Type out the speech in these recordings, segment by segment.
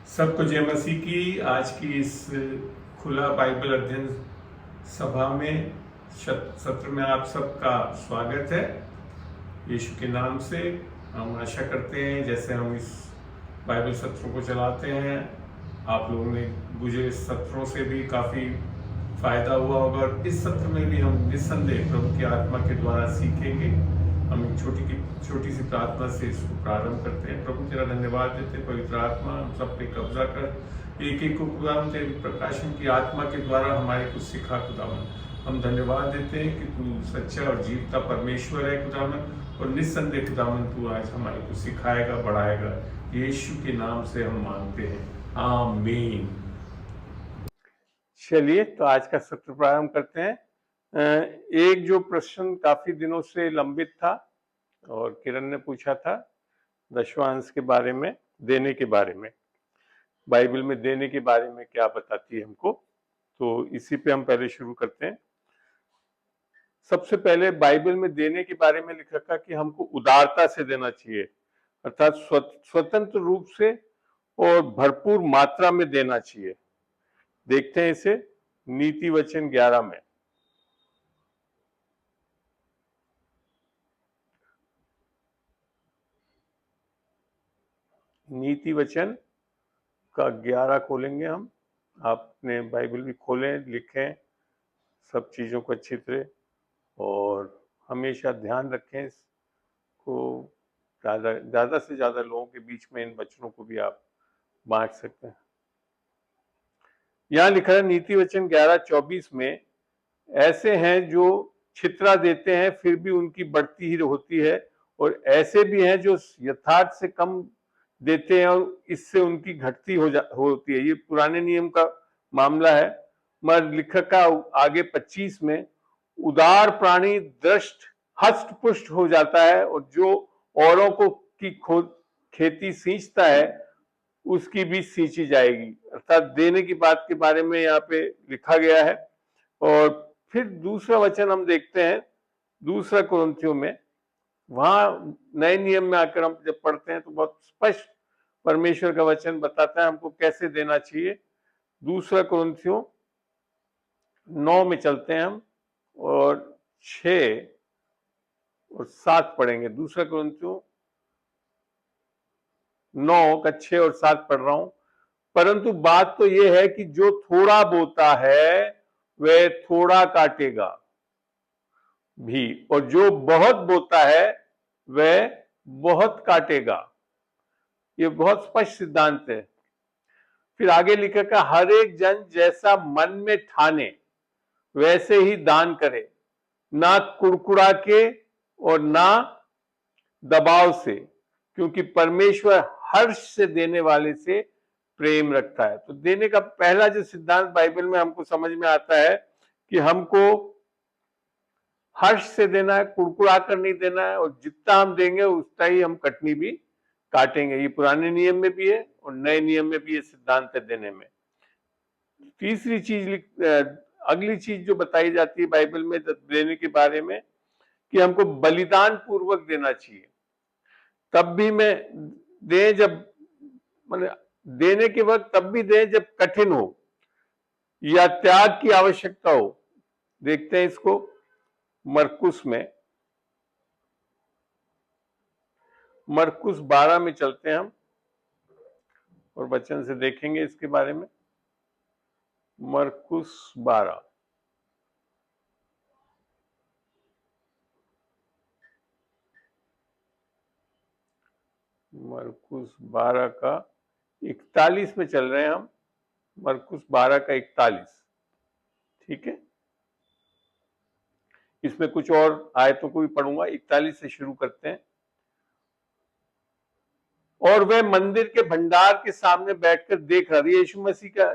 सबको जय मसीह की। आज की इस खुला बाइबल अध्ययन सभा में सत्र में आप सबका स्वागत है। यीशु के नाम से हम आशा करते हैं जैसे हम इस बाइबल सत्रों को चलाते हैं, आप लोगों ने गुजरे सत्रों से भी काफ़ी फायदा हुआ होगा और इस सत्र में भी हम निस्संदेह प्रभु की आत्मा के द्वारा सीखेंगे। हम एक छोटी सी प्रार्थना से इसको प्रारंभ करते हैं। प्रभु तेरा धन्यवाद देते हैं, पवित्र आत्मा हम सब पे कब्जा कर एक एक को खुदावन तेरे प्रकाशन की आत्मा के द्वारा हमारे को सिखा खुदावन। हम धन्यवाद देते हैं कि तू सच्चा और जीवता परमेश्वर है खुदावन, और निस्संदेह खुदावन तू आज हमारे को सिखाएगा, बढ़ाएगा। यीशु के नाम से हम मांगते हैं, आमीन। चलिए तो आज का सत्र प्रारंभ करते हैं। एक जो प्रश्न काफी दिनों से लंबित था और किरण ने पूछा था दशवांश के बारे में, देने के बारे में, बाइबल में देने के बारे में क्या बताती है हमको, तो इसी पे हम पहले शुरू करते हैं। सबसे पहले बाइबल में देने के बारे में लिख रखा कि हमको उदारता से देना चाहिए, अर्थात स्वतंत्र रूप से और भरपूर मात्रा में देना चाहिए। देखते हैं इसे नीति वचन 11 में। नीति वचन का 11 खोलेंगे हम। आपने बाइबल भी खोलें, लिखें सब चीजों को अच्छी तरह, और हमेशा ध्यान रखें इसको। ज्यादा से ज्यादा लोगों के बीच में इन वचनों को भी आप बांट सकते हैं। यहाँ लिखा है नीति वचन 11:24 में, ऐसे हैं जो छितरा देते हैं फिर भी उनकी बढ़ती ही होती है, और ऐसे भी हैं जो यथार्थ से कम देते हैं और इससे उनकी घटती होती है। ये पुराने नियम का मामला है। मगर लेखक का आगे 25 में, उदार प्राणी दृष्ट हष्ट पुष्ट हो जाता है और जो औरों को की खेती सींचता है उसकी भी सींची जाएगी। अर्थात देने की बात के बारे में यहाँ पे लिखा गया है। और फिर दूसरा वचन हम देखते हैं दूसरा कुरिन्थियों में। वहां नए नियम में आकर हम जब पढ़ते हैं तो बहुत स्पष्ट परमेश्वर का वचन बताता है हमको कैसे देना चाहिए। दूसरा कुरिन्थियों 9 में चलते हैं हम, और 6 और 7 पढ़ेंगे। दूसरा कुरिन्थियों 9 का 6 और 7 पढ़ रहा हूं। परंतु बात तो यह है कि जो थोड़ा बोता है वह थोड़ा काटेगा भी, और जो बहुत बोता है वह बहुत काटेगा। ये बहुत स्पष्ट सिद्धांत है। फिर आगे लिखा का, हर एक जन जैसा मन में ठाने वैसे ही दान करे, ना कुड़कुड़ा के और ना दबाव से, क्योंकि परमेश्वर हर्ष से देने वाले से प्रेम रखता है। तो देने का पहला जो सिद्धांत बाइबल में हमको समझ में आता है कि हमको हर्ष से देना है, कुड़कुड़ा कर नहीं देना है, और जितना हम देंगे उतना ही हम कटनी भी काटेंगे। ये पुराने नियम में भी है और नए नियम में भी ये सिद्धांत है देने में। तीसरी चीज, अगली चीज जो बताई जाती है बाइबल में देने के बारे में, कि हमको बलिदान पूर्वक देना चाहिए। तब भी मैं दे जब मतलब देने के वक्त तब भी दे जब कठिन हो या त्याग की आवश्यकता हो। देखते हैं इसको मरकुस में, मरकुस 12 में चलते हैं हम और वचन से देखेंगे इसके बारे में। मरकुस 12 का 41 में चल रहे हैं हम। मरकुस 12 का 41, ठीक है। इसमें कुछ और आयतों को भी पढ़ूंगा। 41 से शुरू करते हैं। और वह मंदिर के भंडार के सामने बैठकर देख रहा था। यीशु मसीह का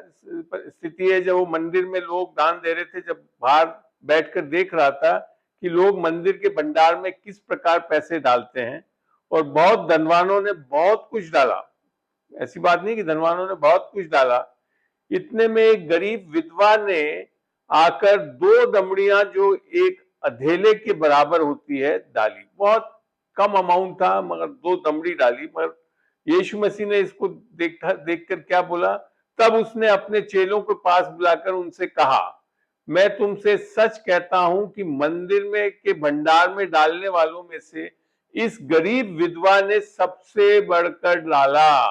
स्थिति है, जब वो मंदिर में लोग दान दे रहे थे, जब बाहर बैठकर देख रहा था कि लोग मंदिर के भंडार में किस प्रकार पैसे डालते हैं। और बहुत धनवानों ने बहुत कुछ डाला, ऐसी बात नहीं कि धनवानों ने बहुत कुछ डाला। इतने में एक गरीब विधवा ने आकर 2 दमड़ियां, जो एक अधेले के बराबर होती है, डाली। बहुत कम अमाउंट था, मगर 2 दमड़ी डाली। मगर यीशु मसीह ने इसको देखकर क्या बोला? तब उसने अपने चेलों को पास बुलाकर उनसे कहा, मैं तुमसे सच कहता हूं कि मंदिर में के भंडार में डालने वालों में से इस गरीब विधवा ने सबसे बढ़कर डाला।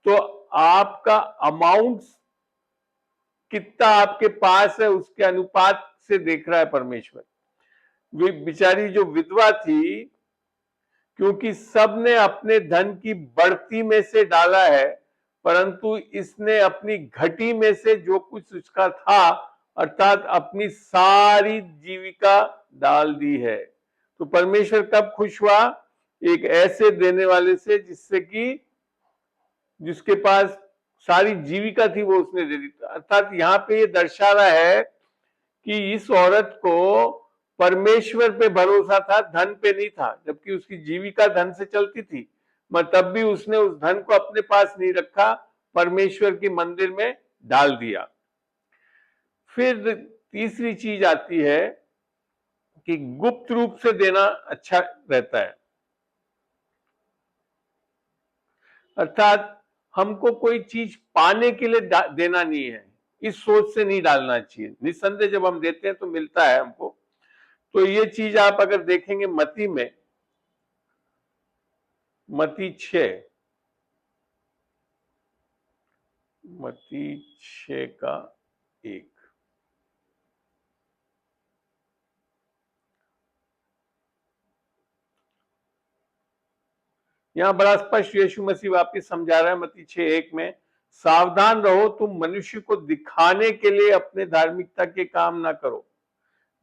तो आपका अमाउंट कितना आपके पास है उसके अनुपात से देख रहा है परमेश्वर। वे बेचारी जो विधवा थी, क्योंकि सबने अपने धन की बढ़ती में से डाला है, परंतु इसने अपनी घटी में से जो कुछ उसका था, अर्थात अपनी सारी जीविका डाल दी है। तो परमेश्वर कब खुश हुआ? एक ऐसे देने वाले से जिसके पास सारी जीविका थी वो उसने दे दी। अर्थात यहाँ पे ये दर्शा रहा है कि इस औरत को परमेश्वर पे भरोसा था, धन पे नहीं था, जबकि उसकी जीविका धन से चलती थी, मगर तब भी उसने उस धन को अपने पास नहीं रखा, परमेश्वर के मंदिर में डाल दिया। फिर तीसरी चीज आती है कि गुप्त रूप से देना अच्छा रहता है। अर्थात हमको कोई चीज पाने के लिए देना नहीं है, इस सोच से नहीं डालना चाहिए। निस्संदेह जब हम देते हैं तो मिलता है हमको। तो ये चीज आप अगर देखेंगे मत्ती में, मत्ती 6 का 1, यहां बड़ा स्पष्ट यीशु मसीह वापिस समझा रहा है मत्ती 6:1 में, सावधान रहो, तुम मनुष्य को दिखाने के लिए अपने धार्मिकता के काम ना करो,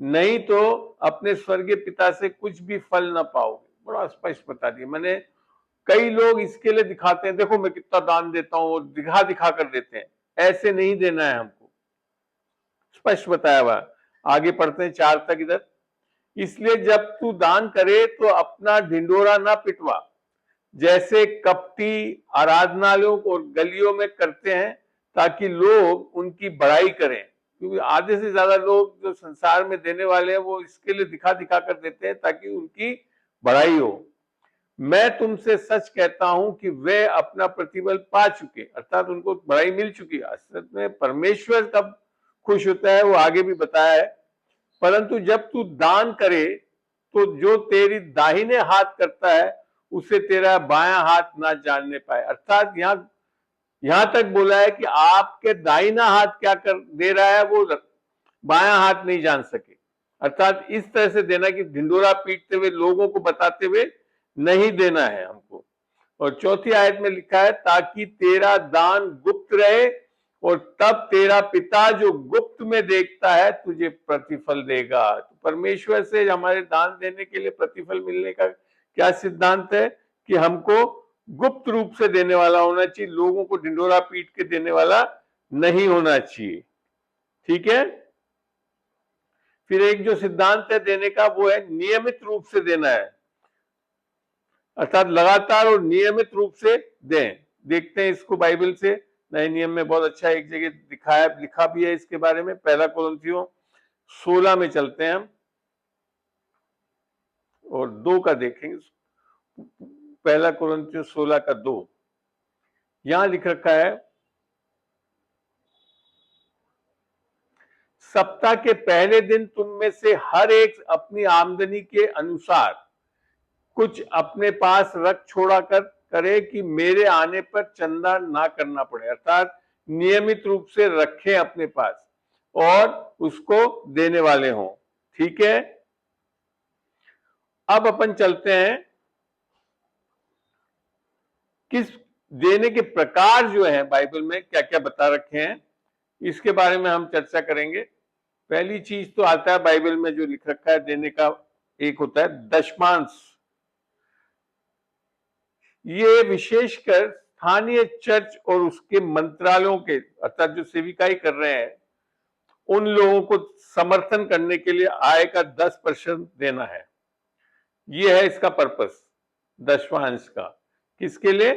नहीं तो अपने स्वर्गीय पिता से कुछ भी फल ना पाओगे। बड़ा स्पष्ट बता दिया मैंने। कई लोग इसके लिए दिखाते हैं, देखो मैं कितना दान देता हूं, और दिखा कर देते हैं। ऐसे नहीं देना है हमको, स्पष्ट बताया हुआ। आगे पढ़ते हैं 4 तक इधर। इसलिए जब तू दान करे तो अपना ढिंडोरा ना पिटवा, जैसे कपटी आराधनालयों और गलियों में करते हैं, ताकि लोग उनकी बड़ाई करें। क्योंकि आधे से ज्यादा लोग जो संसार में देने वाले हैं वो इसके लिए दिखा कर देते हैं ताकि उनकी बड़ाई हो। मैं तुमसे सच कहता हूं कि वे अपना प्रतिफल पा चुके, अर्थात उनको बड़ाई मिल चुकी। असल में परमेश्वर कब खुश होता है वो आगे भी बताया है। परंतु जब तू दान करे तो जो तेरी दाहिने हाथ करता है उसे तेरा बायां हाथ ना जानने पाए। अर्थात यहां तक बोला है कि आपके दाहिना हाथ क्या कर दे रहा है वो बायां हाथ नहीं जान सके। अर्थात इस तरह से देना कि ढिंडोरा पीटते हुए, लोगों को बताते हुए नहीं देना है हमको। और चौथी आयत में लिखा है, ताकि तेरा दान गुप्त रहे और तब तेरा पिता जो गुप्त में देखता है तुझे प्रतिफल देगा। तो परमेश्वर से हमारे दान देने के लिए प्रतिफल मिलने का क्या सिद्धांत है कि हमको गुप्त रूप से देने वाला होना चाहिए, लोगों को ढिंडोरा पीट के देने वाला नहीं होना चाहिए। ठीक है। फिर एक जो सिद्धांत है देने का वो है नियमित रूप से देना है, अर्थात लगातार और नियमित रूप से दें। देखते हैं इसको बाइबल से, नए नियम में बहुत अच्छा एक जगह लिखा भी है इसके बारे में। 1 कुरिन्थियों 16 में चलते हैं हम और 2 का देखेंगे। 1 कुरिन्थियों 16 का 2, यहां लिख रखा है, सप्ताह के पहले दिन तुम में से हर एक अपनी आमदनी के अनुसार कुछ अपने पास रख छोड़ा करे कि मेरे आने पर चंदा ना करना पड़े। अर्थात नियमित रूप से रखें अपने पास और उसको देने वाले हों। ठीक है। अब अपन चलते हैं किस देने के प्रकार जो है बाइबल में क्या क्या बता रखे हैं, इसके बारे में हम चर्चा करेंगे। पहली चीज तो आता है बाइबल में जो लिख रखा है देने का, एक होता है दशमांश। ये विशेषकर स्थानीय चर्च और उसके मंत्रालयों के, अर्थात जो सेविकाई कर रहे हैं, उन लोगों को समर्थन करने के लिए आय का 10% देना है। ये है इसका पर्पस दशमांश का। किसके लिए?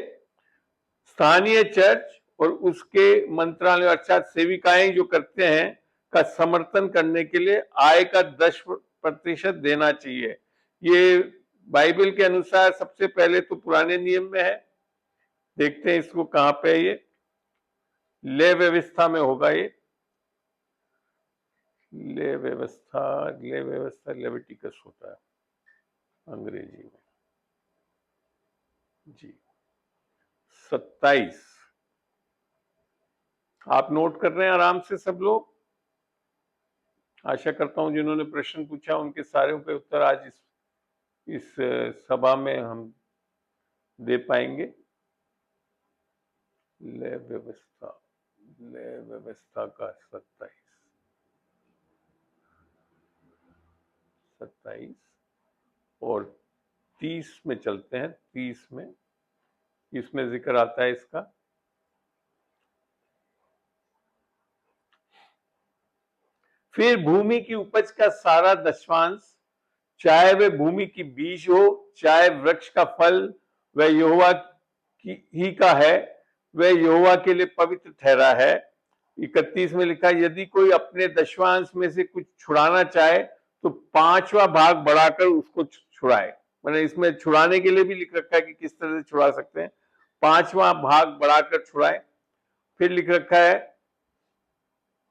स्थानीय चर्च और उसके मंत्रालय, अर्थात सेविकाएं जो करते हैं, का समर्थन करने के लिए आय का 10% देना चाहिए। ये बाइबल के अनुसार सबसे पहले तो पुराने नियम में है, देखते हैं इसको कहां पे है, ये ले व्यवस्था में होगा, ये ले व्यवस्था लेविटिकस होता है अंग्रेजी में जी। 27 आप नोट कर रहे हैं आराम से सब लोग। आशा करता हूं जिन्होंने प्रश्न पूछा उनके सारे के उत्तर आज इस सभा में हम दे पाएंगे। ले व्यवस्था का 27 और 30 में चलते हैं। 30 में इसमें जिक्र आता है इसका, फिर भूमि की उपज का सारा दशवांश, चाहे वे भूमि की बीज हो चाहे वृक्ष का फल, वह यहोवा ही का है, वह यहोवा के लिए पवित्र ठहरा है। 31 में लिखा, यदि कोई अपने दशवांश में से कुछ छुड़ाना चाहे तो 5वां भाग बढ़ाकर उसको छुड़ाए। मैंने इसमें छुड़ाने के लिए भी लिख रखा है कि किस तरह से छुड़ा सकते हैं, 5वां भाग बढ़ाकर छुड़ाए। फिर लिख रखा है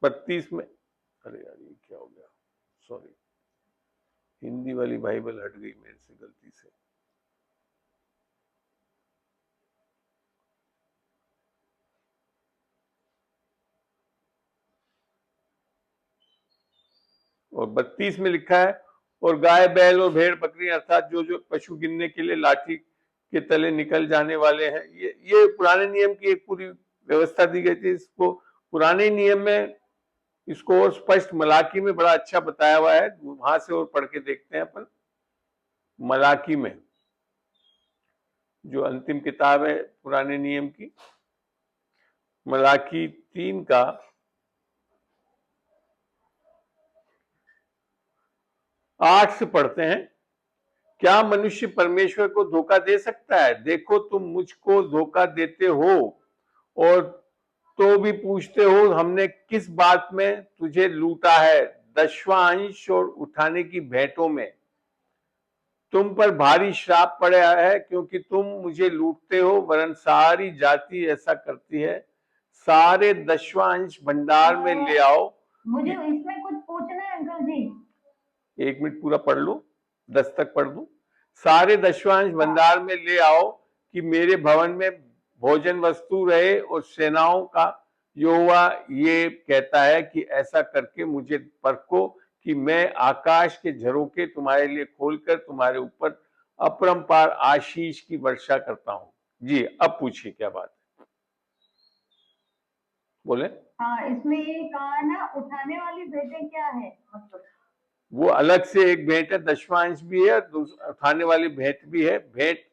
32 में, अरे यार ये क्या हो गया, सॉरी, हिंदी वाली बाइबल हट गई मेरे से गलती से। और 32 में लिखा है, और गाय बैल और भेड़ बकरी अर्थात जो जो पशु गिनने के लिए लाठी के तले निकल जाने वाले हैं, ये पुराने नियम की एक पूरी व्यवस्था दी गई थी। इसको पुराने नियम में इसको और स्पष्ट मलाकी में बड़ा अच्छा बताया हुआ है, वहां से और पढ़ के देखते हैं अपन। मलाकी में जो अंतिम किताब है पुराने नियम की, मलाकी 3 का 8 से पढ़ते हैं। क्या मनुष्य परमेश्वर को धोखा दे सकता है? देखो तुम मुझको धोखा देते हो और तो भी पूछते हो हमने किस बात में तुझे लूटा है? दशवांश और उठाने की भेंटों में तुम पर भारी श्राप पड़ा है, क्योंकि तुम मुझे लूटते हो, वरन सारी जाति ऐसा करती है। सारे दशवांश भंडार में ले आओ। मुझे इसमें कुछ पूछना है अंकल जी। 1 मिनट पूरा पढ़ लो, 10 तक पढ़ दू। सारे दशवांश भंडार में ले आओ कि मेरे भवन में भोजन वस्तु रहे, और सेनाओं का यहोवा ये कहता है कि ऐसा करके मुझे परखो कि मैं आकाश के झरोखे तुम्हारे लिए खोलकर तुम्हारे ऊपर अपरंपार आशीष की वर्षा करता हूं। जी अब पूछिए क्या बात है, बोले। हाँ, इसमें ये कहा ना, उठाने वाली भेंटें क्या है मतलब? वो अलग से एक भेंट है, दशवांश भी है, उठाने वाली भेंट भी है। भेंट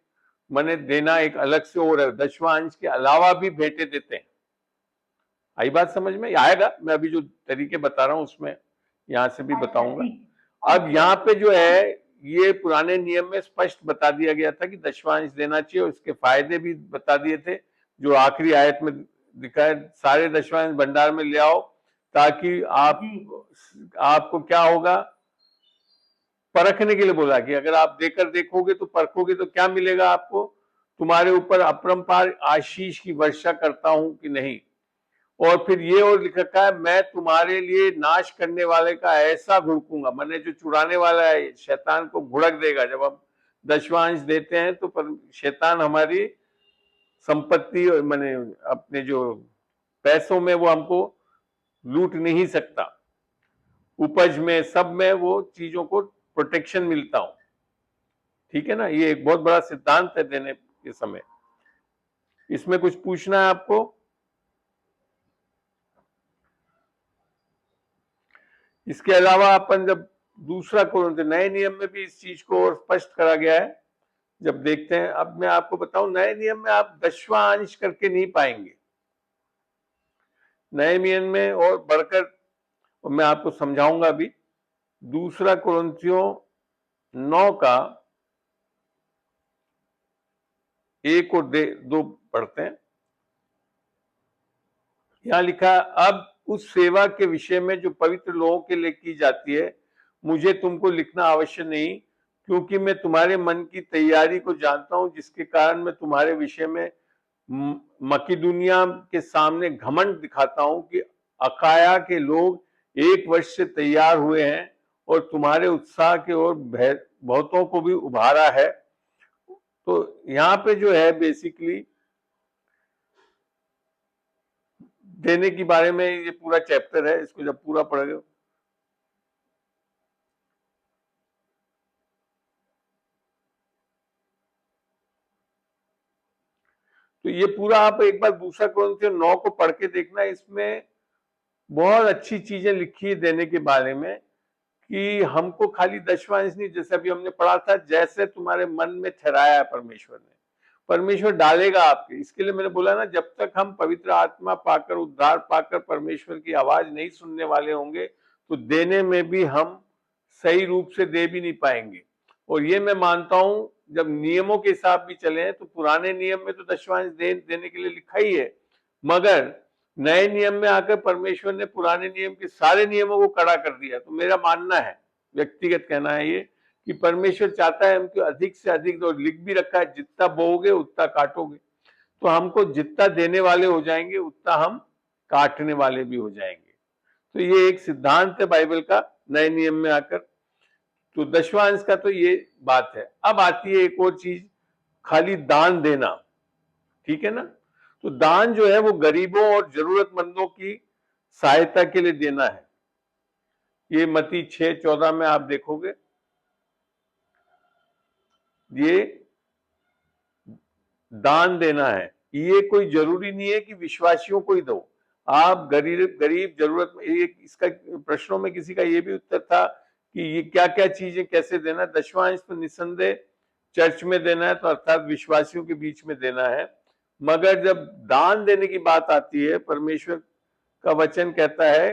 मने देना एक अलग से और है, दशवांश के अलावा भी भेंटे देते हैं। आई बात समझ में? आएगा, मैं अभी जो तरीके बता रहा हूं उसमें यहां से भी बताऊंगा। अब यहाँ पे जो है ये पुराने नियम में स्पष्ट बता दिया गया था कि दशवांश देना चाहिए, और इसके फायदे भी बता दिए थे जो आखिरी आयत में दिखा है। सारे दशवांश भंडार में ले आओ ताकि आपको क्या होगा, परखने के लिए बोला कि अगर आप देकर देखोगे तो परखोगे तो क्या मिलेगा आपको, तुम्हारे ऊपर अपरंपार आशीष की वर्षा करता हूं कि नहीं। और फिर ये और लिख रखा है, मैं तुम्हारे लिए नाश करने वाले का ऐसा घुड़कूंगा, मैंने जो चुराने वाला है शैतान को घुड़क देगा। जब हम दशवांश देते हैं तो शैतान हमारी संपत्ति और मैंने अपने जो पैसों में वो हमको लूट नहीं सकता, उपज में सब में वो चीजों को प्रोटेक्शन मिलता हूं। ठीक है ना, ये एक बहुत बड़ा सिद्धांत है देने के समय। इसमें कुछ पूछना है आपको? इसके अलावा अपन जब दूसरा कोरिन्थियों नए नियम में भी इस चीज को और स्पष्ट करा गया है, जब देखते हैं। अब मैं आपको बताऊं, नए नियम में आप दशवांश करके नहीं पाएंगे नए नियम में, और बढ़कर, और मैं आपको समझाऊंगा भी। दूसरा कोरिन्थियों 9 का 1 और 2 पढ़ते हैं। यहां लिखा, अब उस सेवा के विषय में जो पवित्र लोगों के लिए की जाती है मुझे तुमको लिखना आवश्यक नहीं, क्योंकि मैं तुम्हारे मन की तैयारी को जानता हूं, जिसके कारण मैं तुम्हारे विषय में मकिदुनिया के सामने घमंड दिखाता हूं कि अकाया के लोग 1 वर्ष से तैयार हुए हैं और तुम्हारे उत्साह की ओर बहुतों को भी उभारा है। तो यहाँ पे जो है बेसिकली देने के बारे में ये पूरा चैप्टर है, इसको जब पूरा पढ़ोगे तो ये पूरा आप एक बार 2 Corinthians 9 को पढ़ के देखना। इसमें बहुत अच्छी चीजें लिखी है देने के बारे में कि हमको खाली दशवांश नहीं, जैसे अभी हमने पढ़ा था, जैसे तुम्हारे मन में ठहराया है परमेश्वर ने, परमेश्वर डालेगा आपके। इसके लिए मैंने बोला ना, जब तक हम पवित्र आत्मा पाकर, उद्धार पाकर परमेश्वर की आवाज नहीं सुनने वाले होंगे तो देने में भी हम सही रूप से दे भी नहीं पाएंगे। और ये मैं मानता हूं, जब नियमों के हिसाब भी चले तो पुराने नियम में तो दशवांश देने के लिए लिखा ही है, मगर नए नियम में आकर परमेश्वर ने पुराने नियम के सारे नियमों को कड़ा कर दिया। तो मेरा मानना है, व्यक्तिगत कहना है ये, कि परमेश्वर चाहता है हमको अधिक से अधिक, और लिख भी रखा है, जितना बोओगे उतना काटोगे। तो हमको जितना देने वाले हो जाएंगे उतना हम काटने वाले भी हो जाएंगे। तो ये एक सिद्धांत है बाइबल का नए नियम में आकर। तो दशवांश का तो ये बात है। अब आती है एक और चीज, खाली दान देना, ठीक है ना। तो दान जो है वो गरीबों और जरूरतमंदों की सहायता के लिए देना है। ये मत्ती 6:14 में आप देखोगे, ये दान देना है। ये कोई जरूरी नहीं है कि विश्वासियों को ही दो, आप गरीब जरूरत में। इसका प्रश्नों में किसी का ये भी उत्तर था कि ये क्या क्या चीजें कैसे देना। दशवांश तो निसंदेह चर्च में देना है, तो अर्थात विश्वासियों के बीच में देना है। मगर जब दान देने की बात आती है, परमेश्वर का वचन कहता है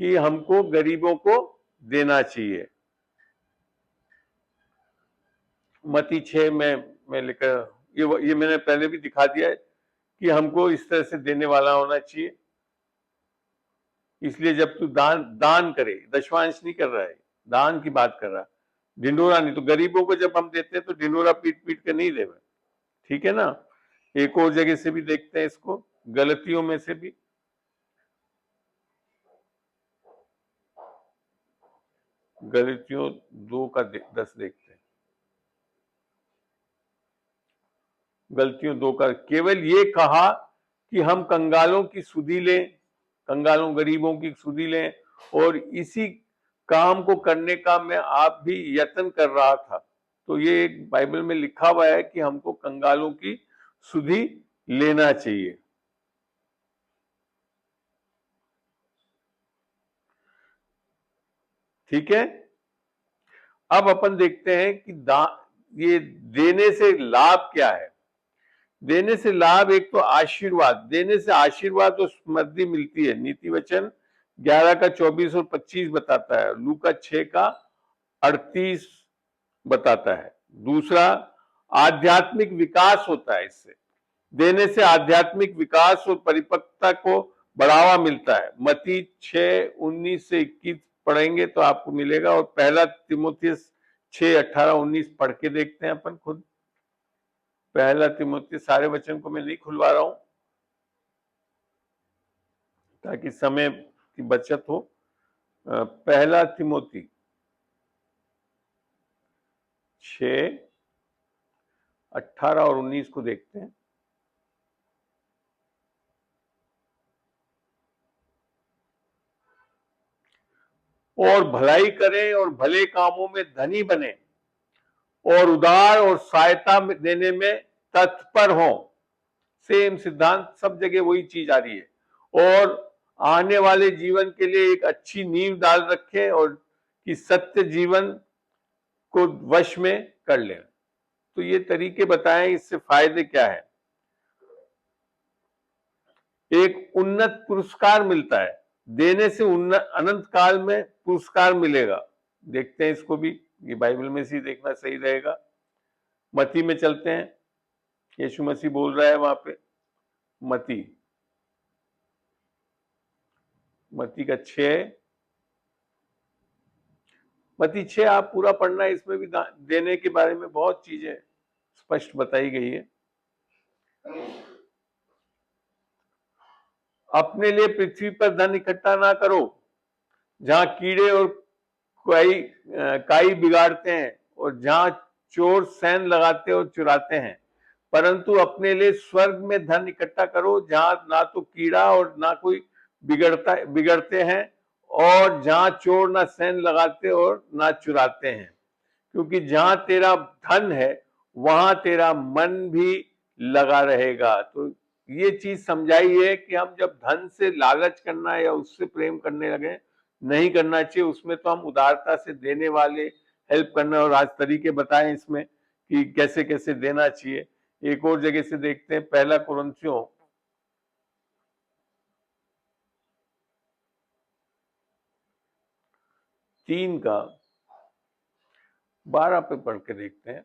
कि हमको गरीबों को देना चाहिए। मत्ती 6 में मैं लिखा, ये मैंने पहले भी दिखा दिया है कि हमको इस तरह से देने वाला होना चाहिए। इसलिए जब तू दान करे, दशवांश नहीं कर रहा है, दान की बात कर रहा, ढिंडोरा नहीं। तो गरीबों को जब हम देते हैं तो ढिंडोरा पीट पीट के नहीं देवे, ठीक है ना। एक और जगह से भी देखते हैं इसको, गलतियों में से भी, गलतियों 2:10 देखते हैं। गलतियों 2 का केवल ये कहा कि हम कंगालों की सुधि लें, कंगालों गरीबों की सुधि लें, और इसी काम को करने का मैं आप भी यत्न कर रहा था। तो ये एक बाइबल में लिखा हुआ है कि हमको कंगालों की सुधि लेना चाहिए। ठीक है। अब अपन देखते हैं कि ये देने से लाभ क्या है। देने से लाभ एक तो आशीर्वाद, देने से आशीर्वाद और समृद्धि मिलती है। नीति वचन 11 का 24 और 25 बताता है, लूका 6 का 38 बताता है। दूसरा, आध्यात्मिक विकास होता है इससे। देने से आध्यात्मिक विकास और परिपक्वता को बढ़ावा मिलता है। मत्ती 6:19 से 21 पढ़ेंगे तो आपको मिलेगा। और पहला तीमुथियुस 6:18-19 पढ़ के देखते हैं अपन खुद। पहला तीमुथियुस, सारे वचन को मैं नहीं खुलवा रहा हूं ताकि समय की बचत हो। पहला तीमुथी 6:18 और 19 को देखते हैं। और भलाई करें और भले कामों में धनी बने और उदार और सहायता देने में तत्पर हो। सेम सिद्धांत सब जगह वही चीज आ रही है। और आने वाले जीवन के लिए एक अच्छी नींव डाल रखे, और कि सत्य जीवन को वश में कर ले। तो ये तरीके बताएं, इससे फायदे क्या है। एक उन्नत पुरस्कार मिलता है, देने से अनंत काल में पुरस्कार मिलेगा। देखते हैं इसको भी, ये बाइबल में से देखना सही रहेगा। मत्ती में चलते हैं, यीशु मसीह बोल रहा है वहां पे। मत्ती का 6, मत्ती 6 आप पूरा पढ़ना है। इसमें भी देने के बारे में बहुत चीजें स्पष्ट बताई गई है। अपने लिए पृथ्वी पर धन इकट्ठा ना करो, जहां कीड़े और काई बिगाड़ते हैं और जहां चोर सैन लगाते और चुराते हैं, परंतु अपने लिए स्वर्ग में धन इकट्ठा करो, जहां ना तो कीड़ा और ना कोई बिगड़ते हैं, और जहां चोर ना सैन लगाते और ना चुराते हैं। क्योंकि जहां तेरा धन है वहां तेरा मन भी लगा रहेगा। तो ये चीज समझाई है कि हम जब धन से लालच करना या उससे प्रेम करने लगे, नहीं करना चाहिए। उसमें तो हम उदारता से देने वाले, हेल्प करना, और आज तरीके बताएं इसमें कि कैसे कैसे देना चाहिए। एक और जगह से देखते हैं, पहला कुरिन्थियों 3:12 पे पढ़ के देखते हैं।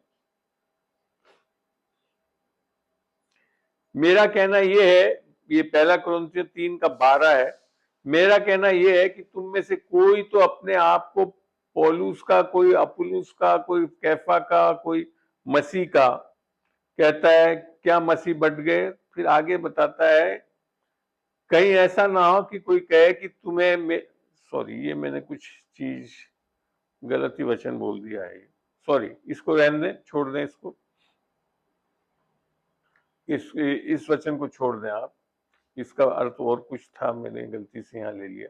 मेरा कहना यह है, ये पहला कुरिन्थियों 3:12 है। मेरा कहना यह है कि तुम में से कोई तो अपने आप को पौलुस का, कोई अपुल्लोस का, कोई कैफा का, कोई मसीह का कहता है। क्या मसीह बढ़ गए? फिर आगे बताता है, कहीं ऐसा ना हो कि कोई कहे कि तुम्हें ये मैंने कुछ चीज गलत ही वचन बोल दिया है। सॉरी, इसको रहने दें, छोड़ दें इसको, इस वचन को छोड़ दें आप। इसका अर्थ और कुछ था, मैंने गलती से यहाँ ले लिया।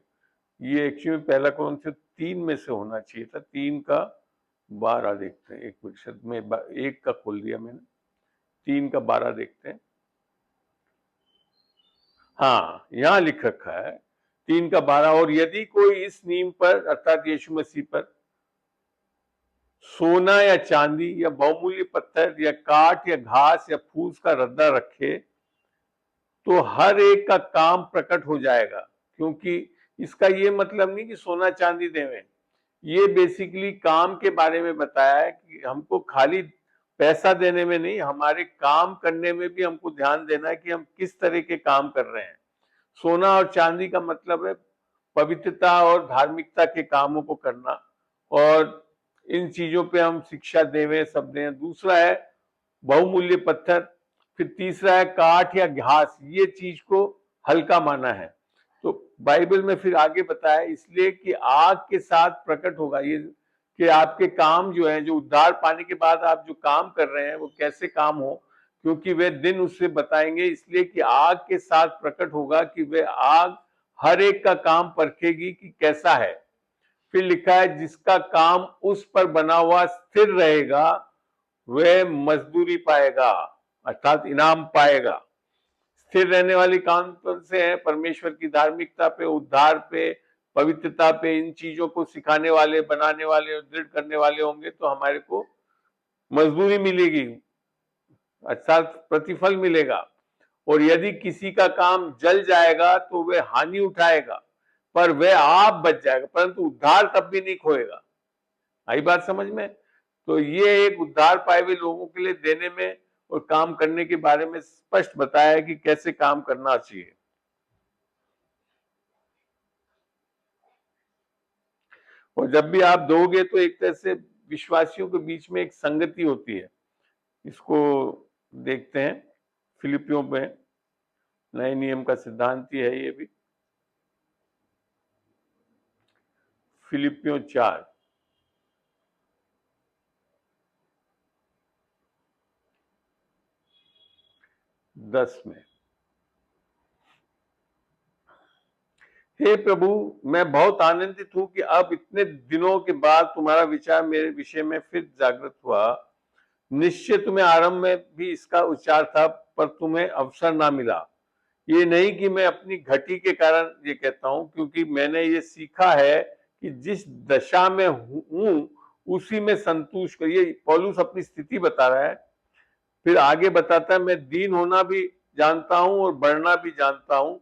ये एक्चुअली पहला कुरिन्थियों 3 में से होना चाहिए था। 3:12 देखते हैं। एक प्रतिशत में 1 का खोल दिया मैंने। 3:12 देखते हैं। हाँ, यहाँ लिख रखा है 3:12, और यदि कोई इस नीम पर अर्थात यीशु मसीह पर सोना या चांदी या बहुमूल्य पत्थर या काठ या घास या फूस का रद्दा रखे, तो हर एक का काम प्रकट हो जाएगा। क्योंकि इसका ये मतलब नहीं कि सोना चांदी देवें, ये बेसिकली काम के बारे में बताया है कि हमको खाली पैसा देने में नहीं, हमारे काम करने में भी हमको ध्यान देना है कि हम किस तरह के काम कर रहे हैं। सोना और चांदी का मतलब है पवित्रता और धार्मिकता के कामों को करना, और इन चीजों पे हम शिक्षा देवें, सब दें। दूसरा है बहुमूल्य पत्थर, फिर तीसरा है काठ या घास, ये चीज को हल्का माना है। तो बाइबल में फिर आगे बताया, इसलिए कि आग के साथ प्रकट होगा ये, कि आपके काम जो है, जो उद्धार पाने के बाद आप जो काम कर रहे हैं वो कैसे काम हो, क्योंकि वे दिन उससे बताएंगे। इसलिए कि आग के साथ प्रकट होगा कि वे आग हर एक का काम परखेगी कि कैसा है। फिर लिखा है, जिसका काम उस पर बना हुआ स्थिर रहेगा वह मजदूरी पाएगा, अर्थात इनाम पाएगा। स्थिर रहने वाली काम कौन से है? परमेश्वर की धार्मिकता पे, उद्धार पे, पवित्रता पे, इन चीजों को सिखाने वाले, बनाने वाले और दृढ़ करने वाले होंगे तो हमारे को मजदूरी मिलेगी, अर्थात प्रतिफल मिलेगा। और यदि किसी का काम जल जाएगा तो वह हानि उठाएगा, पर वह आप बच जाएगा, परंतु उद्धार तब भी नहीं खोएगा। आई बात समझ में? तो ये एक उद्धार पाए हुए लोगों के लिए देने में और काम करने के बारे में स्पष्ट बताया है कि कैसे काम करना चाहिए। और जब भी आप दोगे तो एक तरह से विश्वासियों के बीच में एक संगति होती है। इसको देखते हैं फिलिपियों में, नए नियम का सिद्धांत ही है ये भी। फिलिपियों 4:10 में, हे प्रभु, मैं बहुत आनंदित हूं कि अब इतने दिनों के बाद तुम्हारा विचार मेरे विषय में फिर जागृत हुआ। निश्चय तुम्हें आरंभ में भी इसका उच्चार था, पर तुम्हें अवसर ना मिला। ये नहीं कि मैं अपनी घटी के कारण ये कहता हूं, क्योंकि मैंने ये सीखा है कि जिस दशा में हूं उसी में संतुष्ट कर। ये पौलुस अपनी स्थिति बता रहा है। फिर आगे बताता है, मैं दीन होना भी जानता हूं और बढ़ना भी जानता हूं,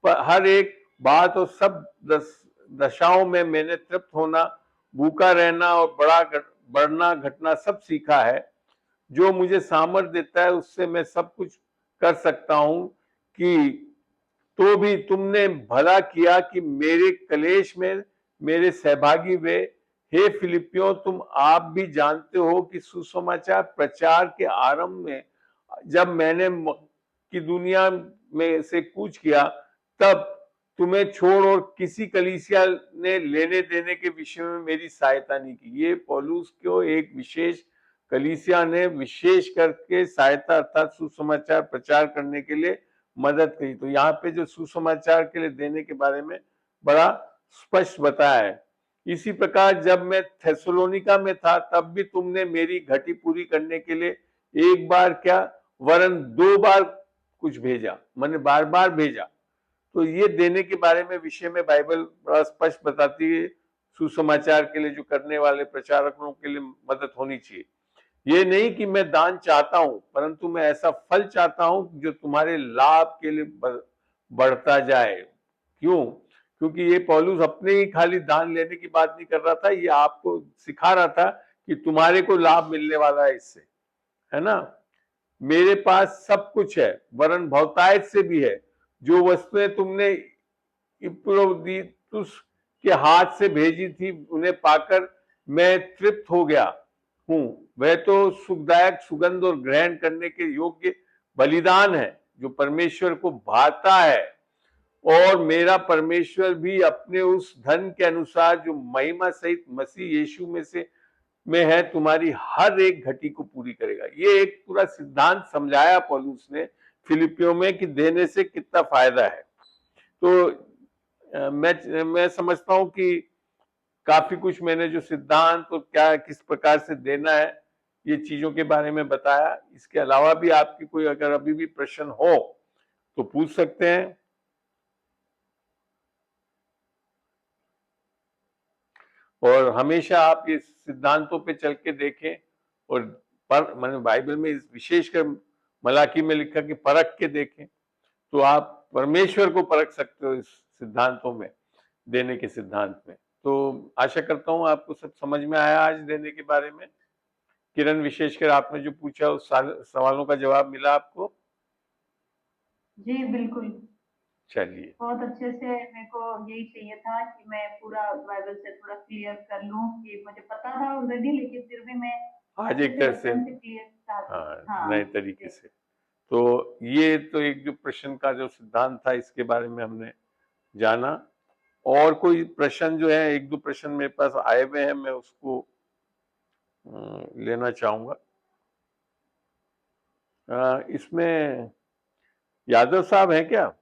पर हर एक बात और सब दशाओं में मैंने तृप्त होना, भूखा रहना और बढ़ना घटना सब सीखा है। जो मुझे सामर्थ देता है उससे मैं सब कुछ कर सकता हूं। कि तो भी तुमने भला किया कि मेरे क्लेश में मेरे सहभागी वे। हे फिलिपियों, तुम आप भी जानते हो कि सुसमाचार प्रचार के आरंभ में जब मैंने की दुनिया में से कूच किया, तब तुम्हें छोड़ और किसी कलीसिया ने लेने देने के विषय में मेरी सहायता नहीं की। ये पौलुस को एक विशेष कलीसिया ने विशेष करके सहायता अर्थात सुसमाचार प्रचार करने के लिए मदद की। तो यहाँ पे जो सुसमाचार के लिए देने के बारे में बड़ा स्पष्ट बताया है। इसी प्रकार जब मैं थेसलोनिका में था तब भी तुमने मेरी घटी पूरी करने के लिए एक बार क्या वरन 2 बार कुछ भेजा, मैंने बार बार भेजा। तो ये देने के बारे में विषय में बाइबल बड़ा स्पष्ट बताती है। सुसमाचार के लिए जो करने वाले प्रचारकों के लिए मदद होनी चाहिए। ये नहीं कि मैं दान चाहता हूं, परंतु मैं ऐसा फल चाहता हूं जो तुम्हारे लाभ के लिए बढ़ता जाए। क्यों? क्योंकि ये पौलुस अपने ही खाली दान लेने की बात नहीं कर रहा था, ये आपको सिखा रहा था कि तुम्हारे को लाभ मिलने वाला है इससे, है ना। मेरे पास सब कुछ है, वरन बहुतायत से भी है। जो वस्तुएं तुमने इपफ्रोदीतुस के हाथ से भेजी थी उन्हें पाकर मैं तृप्त हो गया हूं। वह तो सुखदायक सुगंध और ग्रहण करने के योग्य बलिदान है जो परमेश्वर को भाता है। और मेरा परमेश्वर भी अपने उस धन के अनुसार जो महिमा सहित मसीह यीशु में है तुम्हारी हर एक घटी को पूरी करेगा। ये एक पूरा सिद्धांत समझाया पौलुस ने फिलिपियों में कि देने से कितना फायदा है। तो मैं समझता हूं कि काफी कुछ मैंने जो सिद्धांत और क्या किस प्रकार से देना है ये चीजों के बारे में बताया। इसके अलावा भी आपकी कोई अगर अभी भी प्रश्न हो तो पूछ सकते हैं। और हमेशा आप इस सिद्धांतों पे चल के देखें। और पर मैंने बाइबल में इस विशेषकर मलाकी में लिखा कि परख के देखें, तो आप परमेश्वर को परख सकते हो इस सिद्धांतों में, देने के सिद्धांत में। तो आशा करता हूं आपको सब समझ में आया आज देने के बारे में। किरण, विशेषकर आपने जो पूछा उस सवालों का जवाब मिला आपको? जी बिल्कुल, चलिए, बहुत अच्छे से। मेरे को यही चाहिए था कि मैं पूरा बाइबल से थोड़ा क्लियर कर लूं, कि मुझे पता था ऑलरेडी लेकिन फिर भी मैं आज अच्छे एक से तरह से एकदम से क्लियर चाहती। नए हाँ तरीके जी। से। तो ये तो एक जो प्रश्न का जो सिद्धांत था इसके बारे में हमने जाना। और कोई प्रश्न जो है, एक दो प्रश्न मेरे पास आए हुए हैं, मैं उसको लेना चाहूंगा। इसमें यादव साहब हैं क्या?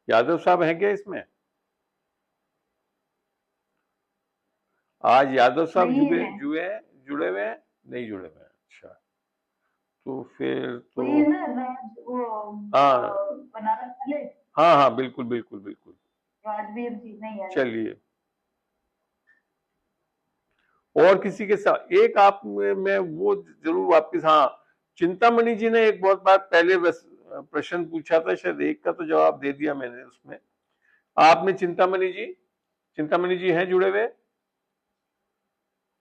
यादव साहब हैं क्या इसमें? आज यादव साहब नहीं है, जुड़े हुए हैं? नहीं जुड़े हुए हैं, अच्छा। तो फिर तो वही है ना राज, वो हाँ बनारस वाले हाँ हाँ, बिल्कुल बिल्कुल बिल्कुल। राजवीर जी नहीं है। चलिए, और किसी के साथ एक आप में वो जरूर वापस। हाँ, चिंतामणि जी ने एक बहुत बार पहले प्रश्न पूछा था, शायद एक का तो जवाब दे दिया मैंने उसमें। आपने चिंतामणि जी हैं जुड़े हुए?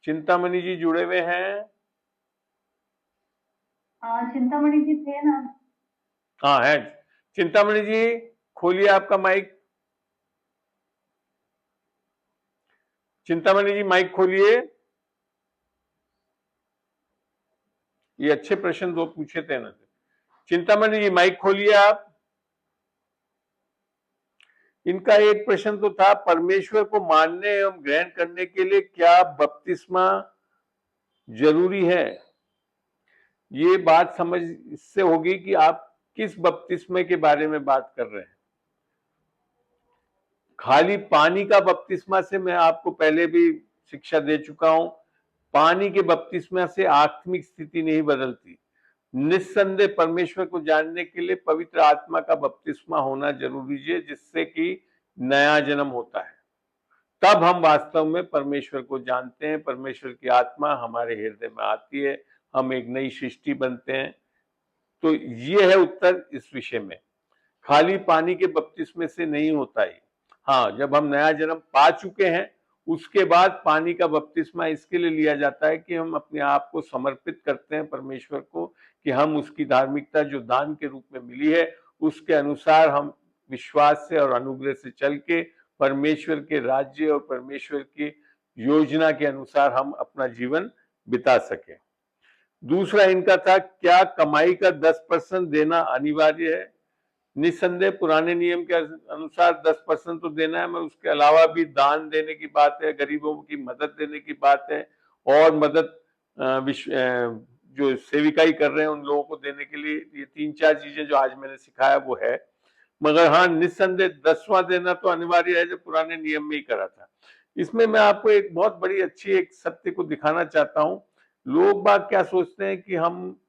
चिंतामणि जी जुड़े हुए हैं? हाँ चिंतामणि जी थे ना। हाँ है। चिंतामणि जी खोलिए आपका माइक। चिंतामणि जी माइक खोलिए। ये अच्छे प्रश्न दो पूछे थे ना। चिंतामणि जी माइक खोलिए आप। इनका एक प्रश्न तो था, परमेश्वर को मानने एवं ग्रहण करने के लिए क्या बपतिस्मा जरूरी है? ये बात समझ इससे होगी कि आप किस बपतिस्मे के बारे में बात कर रहे हैं। खाली पानी का बपतिस्मा से मैं आपको पहले भी शिक्षा दे चुका हूं, पानी के बपतिस्मा से आत्मिक स्थिति नहीं बदलती। निस्संदेह परमेश्वर को जानने के लिए पवित्र आत्मा का बपतिस्मा होना जरूरी है, जिससे कि नया जन्म होता है। तब हम वास्तव में परमेश्वर को जानते हैं, परमेश्वर की आत्मा हमारे हृदय में आती है, हम एक नई सृष्टि बनते हैं। तो ये है उत्तर इस विषय में। खाली पानी के बपतिस्मे से नहीं होता है। हाँ, जब हम नया जन्म पा चुके हैं उसके बाद पानी का बपतिस्मा इसके लिए लिया जाता है कि हम अपने आप को समर्पित करते हैं परमेश्वर को, कि हम उसकी धार्मिकता जो दान के रूप में मिली है उसके अनुसार हम विश्वास से और अनुग्रह से चल के परमेश्वर के राज्य और परमेश्वर की योजना के अनुसार हम अपना जीवन बिता सके। दूसरा इनका था, क्या कमाई का 10% देना अनिवार्य है? निस्संदेह पुराने नियम के अनुसार 10% तो देना है, मगर उसके अलावा भी दान देने की बात है, गरीबों की मदद देने की बात है, और मदद जो सेविकाई कर रहे हैं उन लोगों को देने के लिए, ये 3-4 चीजें जो आज मैंने सिखाया वो है। मगर हाँ, निस्संदेह 10वां देना तो अनिवार्य है, जो पुराने नियम में ही करा था। इसमें मैं आपको एक बहुत बड़ी अच्छी एक सत्य को दिखाना चाहता हूं। लोग बाग क्या सोचते हैं कि हम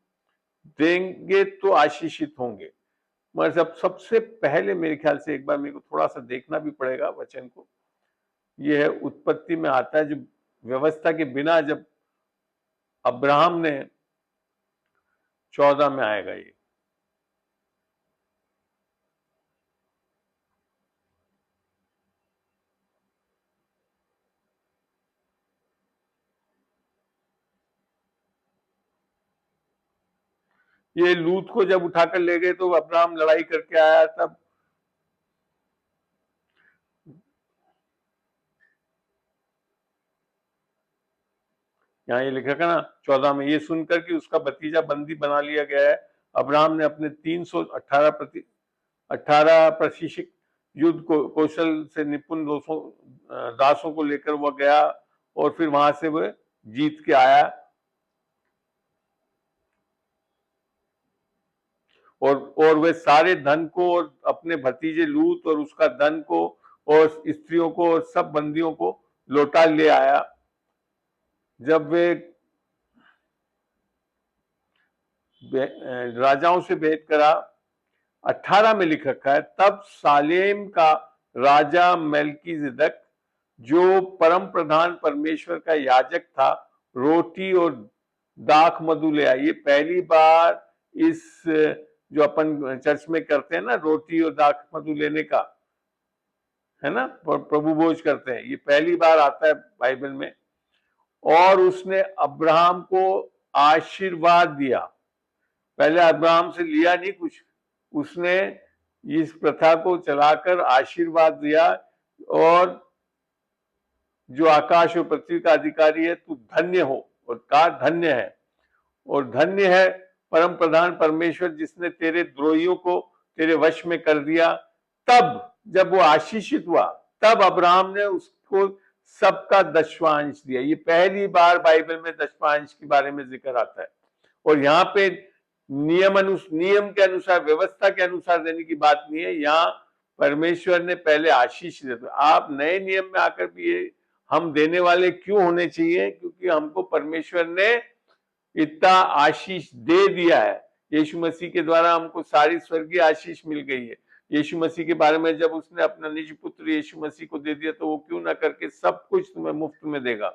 देंगे तो आशीषित होंगे, मगर जब सबसे पहले मेरे ख्याल से एक बार मेरे को थोड़ा सा देखना भी पड़ेगा वचन को। यह है उत्पत्ति में आता है, जो व्यवस्था के बिना जब अब्राहम ने 14 में आएगा ये लूत को जब उठाकर ले गए तो अब्राहम लड़ाई करके आया, तब यहाँ ये लिखा है ना 14 में, ये सुनकर कि उसका भतीजा बंदी बना लिया गया है, अब्राहम ने अपने 318 प्रशिक्षित युद्ध कौशल से निपुण दासों को लेकर वह गया, और फिर वहां से वह जीत के आया, और वे सारे धन को और अपने भतीजे लूत और उसका धन को और स्त्रियों को और सब बंदियों को लौटा ले आया। जब वे राजाओं से भेंट करा, 18 में लिख रखा है, तब सालेम का राजा मेल्कीजेदक, जो परम प्रधान परमेश्वर का याजक था, रोटी और दाख मधु ले आया। ये पहली बार इस जो अपन चर्च में करते हैं ना, रोटी और दाख मधु लेने का, है ना, प्रभु भोज करते हैं, ये पहली बार आता है बाइबल में। और उसने अब्राहम को आशीर्वाद दिया। पहले अब्राहम से लिया नहीं कुछ, उसने इस प्रथा को चलाकर आशीर्वाद दिया, और जो आकाश और पृथ्वी का अधिकारी है, तू धन्य हो, और कहा धन्य है, और धन्य है परम प्रधान परमेश्वर जिसने तेरे द्रोहियों को तेरे वश में कर दिया। तब जब वो आशीषित हुआ, तब अब्राहम ने उसको सबका दशवांश दिया। ये पहली बार बाइबल में दशवांश के बारे में जिक्र आता है, और यहाँ पे नियम के अनुसार, व्यवस्था के अनुसार देने की बात नहीं है, यहाँ परमेश्वर ने पहले आशीष दिया। आप नए नियम में आकर भी ये हम देने वाले क्यों होने चाहिए? क्योंकि हमको परमेश्वर ने इतना आशीष दे दिया है। यीशु मसीह के द्वारा हमको सारी स्वर्गीय आशीष मिल गई है। यीशु मसीह के बारे में जब उसने अपना निज पुत्र यीशु मसीह को दे दिया, तो वो क्यों ना करके सब कुछ तुम्हें मुफ्त में देगा,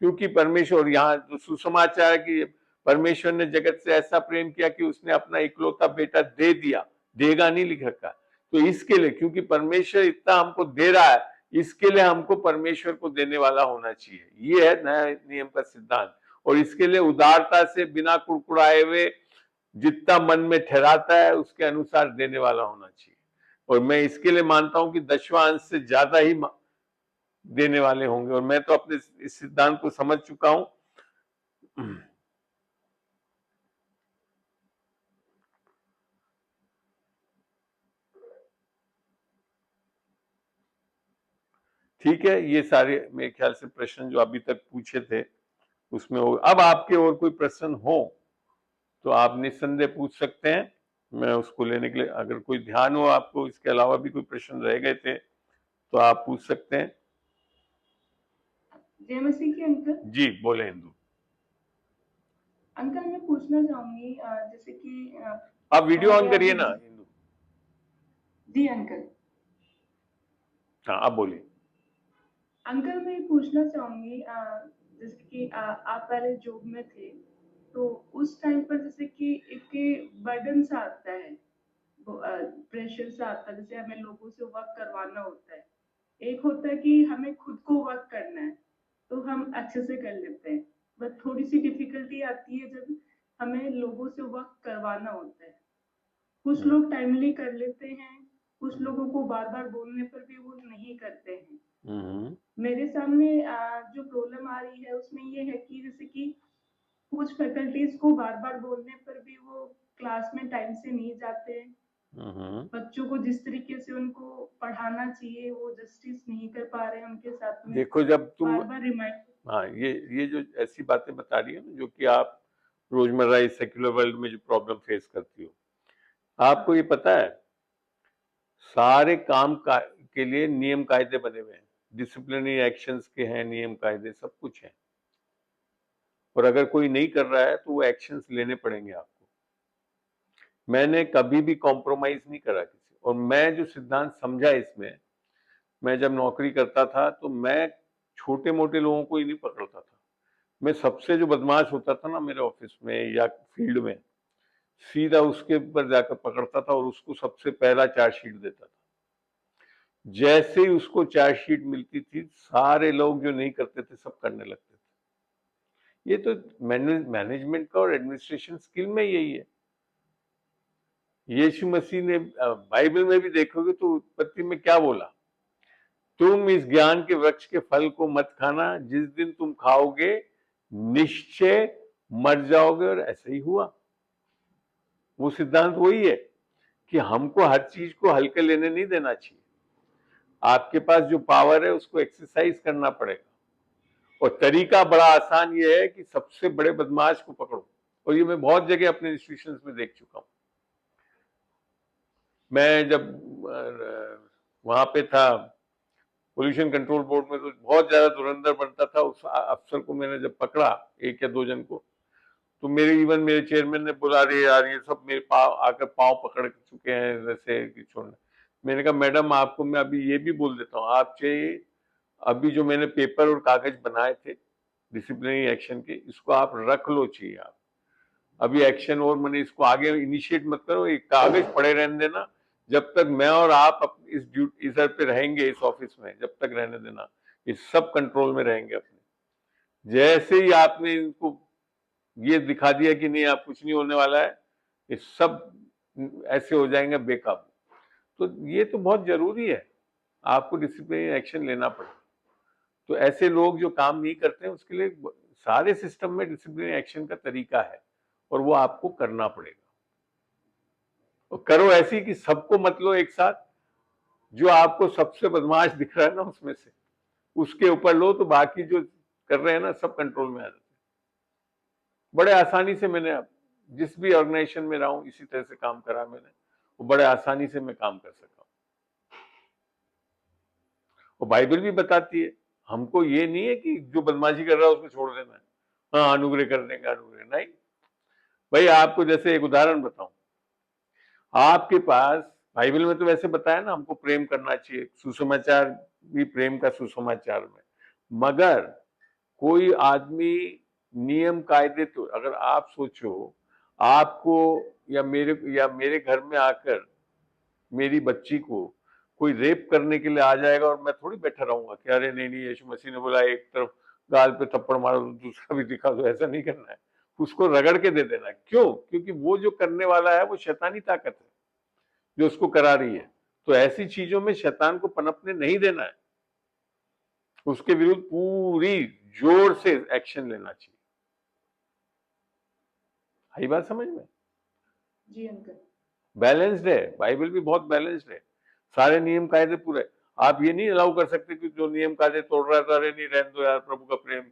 क्योंकि परमेश्वर, यहाँ जो सुसमाचार है कि परमेश्वर ने जगत से ऐसा प्रेम किया कि उसने अपना इकलौता बेटा दे दिया, देगा नहीं लिख रखा। तो इसके लिए, क्योंकि परमेश्वर इतना हमको दे रहा है, इसके लिए हमको परमेश्वर को देने वाला होना चाहिए। ये है नया नियम का सिद्धांत। और इसके लिए उदारता से, बिना कुड़कुड़ाए हुए, जितना मन में ठहराता है उसके अनुसार देने वाला होना चाहिए। और मैं इसके लिए मानता हूं कि दशवां अंश से ज्यादा ही देने वाले होंगे, और मैं तो अपने इस सिद्धांत को समझ चुका हूं। ठीक है, ये सारे मेरे ख्याल से प्रश्न जो अभी तक पूछे थे उसमें हो। अब आपके और कोई प्रश्न हो तो आप निस्संदेह पूछ सकते हैं, मैं उसको लेने के लिए, अगर कोई ध्यान हो आपको, इसके अलावा भी कोई प्रश्न रह गए थे तो आप पूछ सकते हैं। जय मसीह की अंकल। जी बोले हिंदू। अंकल मैं पूछना चाहूंगी, जैसे कि आप वीडियो ऑन करिए ना हिंदू। जी अंकल। हाँ, आप बोलिए। अंकल मैं पूछना चाहूंगी, जैसे कि आप पहले जॉब में थे, तो उस टाइम पर जैसे कि एक बर्डन सा आता है, प्रेशर सा आता है, जैसे हमें लोगों से वर्क करवाना होता है। एक होता है कि हमें खुद को वर्क करना है, तो हम अच्छे से कर लेते हैं, बट थोड़ी सी डिफिकल्टी आती है जब हमें लोगों से वर्क करवाना होता है। कुछ लोग टाइमली कर लेते हैं, कुछ लोगों को बार बार बोलने पर भी वो नहीं करते हैं। मेरे सामने जो प्रॉब्लम आ रही है उसमें ये है कि जैसे कि कुछ फैकल्टीज को बार-बार बोलने पर भी वो क्लास में टाइम से नहीं जाते हैं। बच्चों को जिस तरीके से उनको पढ़ाना चाहिए वो जस्टिस नहीं कर पा रहे हैं उनके साथ में। देखो जब तुम बार-बार रिमाइंड हाँ, ये जो ऐसी बातें बता रही है ना, जो कि आप रोजमर्रा इस सेक्युलर वर्ल्ड में जो प्रॉब्लम फेस करती हो, आपको ये पता है सारे काम का के लिए नियम कायदे बने हुए हैं, डिसिप्लिनरी एक्शंस के हैं, नियम कायदे सब कुछ है, और अगर कोई नहीं कर रहा है तो वो एक्शंस लेने पड़ेंगे आपको। मैंने कभी भी कॉम्प्रोमाइज नहीं करा किसी, और मैं जो सिद्धांत समझा इसमें, मैं जब नौकरी करता था तो मैं छोटे मोटे लोगों को ही नहीं पकड़ता था, मैं सबसे जो बदमाश होता था ना मेरे ऑफिस में या फील्ड में, सीधा उसके ऊपर जाकर पकड़ता था और उसको सबसे पहला चार्जशीट देता था। जैसे ही उसको चार्जशीट मिलती थी, सारे लोग जो नहीं करते थे सब करने लगते थे। ये तो मैनेजमेंट का और एडमिनिस्ट्रेशन स्किल में यही है। यीशु मसीह ने बाइबल में भी देखोगे तो उत्पत्ति में क्या बोला, तुम इस ज्ञान के वृक्ष के फल को मत खाना, जिस दिन तुम खाओगे निश्चय मर जाओगे, और ऐसा ही हुआ। वो सिद्धांत वही है कि हमको हर चीज को हल्के लेने नहीं देना चाहिए। आपके पास जो पावर है उसको एक्सरसाइज करना पड़ेगा, और तरीका बड़ा आसान ये है कि सबसे बड़े बदमाश को पकड़ो, और ये मैं बहुत जगह अपने इंस्टीट्यूशंस में देख चुका हूं। मैं जब वहां पे था पोल्यूशन कंट्रोल बोर्ड में, तो बहुत ज्यादा धुरंधर बनता था। उस अफसर को मैंने जब पकड़ा, एक या दो जन को, तो मेरे चेयरमैन ने बोला, अरे यार ये सब मेरे पाँव आकर पाँव पकड़ चुके हैं वैसे कि छोड़ना। मैंने कहा मैडम आपको मैं अभी ये भी बोल देता हूँ, आप चाहिए अभी जो मैंने पेपर और कागज बनाए थे डिसिप्लिनरी एक्शन के, इसको आप रख लो, चाहिए आप अभी एक्शन और मैंने इसको आगे इनिशिएट मत करो, ये कागज पड़े रहने देना, जब तक मैं और आप इस ड्यूटी इधर पे रहेंगे इस ऑफिस में, जब तक रहने देना, ये सब कंट्रोल में रहेंगे अपने। जैसे ही आपने इनको ये दिखा दिया कि नहीं आप कुछ नहीं होने वाला है, ये सब ऐसे हो जाएंगे बेकाबू। तो ये तो बहुत जरूरी है, आपको डिसिप्लिनरी एक्शन लेना पड़ेगा। तो ऐसे लोग जो काम नहीं करते हैं उसके लिए सारे सिस्टम में डिसिप्लिनरी एक्शन का तरीका है, और वो आपको करना पड़ेगा। और करो ऐसी कि सबको मत लो एक साथ, जो आपको सबसे बदमाश दिख रहा है ना उसमें से उसके ऊपर लो, तो बाकी जो कर रहे हैं ना सब कंट्रोल में आ जाते हैं। बड़े आसानी से मैंने जिस भी ऑर्गेनाइजेशन में रहा हूं इसी तरह से काम करा मैंने, वो बड़े आसानी से मैं काम कर सका हूं। और बाइबल भी बताती है हमको, ये नहीं है कि जो बदमाशी कर रहा है उसको छोड़ देना है, हाँ अनुग्रह कर देंगे, अनुग्रह नहीं भाई। आपको जैसे एक उदाहरण बताऊं, आपके पास बाइबल में तो वैसे बताया ना हमको प्रेम करना चाहिए, सुसमाचार भी प्रेम का सुसमाचार में, मगर कोई आदमी नियम कायदे, तो अगर आप सोचो आपको या मेरे घर में आकर मेरी बच्ची को कोई रेप करने के लिए आ जाएगा, और मैं थोड़ी बैठा रहूंगा कि अरे नहीं नहीं यीशु मसीह ने बोला एक तरफ गाल पे थप्पड़ मारो दूसरा भी दिखा दो, ऐसा नहीं करना है, उसको रगड़ के दे देना है। क्यों? क्योंकि वो जो करने वाला है वो शैतानी ताकत है जो उसको करा रही है। तो ऐसी चीजों में शैतान को पनपने नहीं देना है, उसके विरुद्ध पूरी जोर से एक्शन लेना चाहिए। आई बात समझ में? जी अंकल। बैलेंस्ड है, बाइबल भी बहुत बैलेंस्ड है, सारे नियम कायदे पूरे। आप ये नहीं अलाउ कर सकते कि जो नियम कायदे तोड़ रहा था, अरे नहीं रहने दो यार, प्रभु का प्रेम,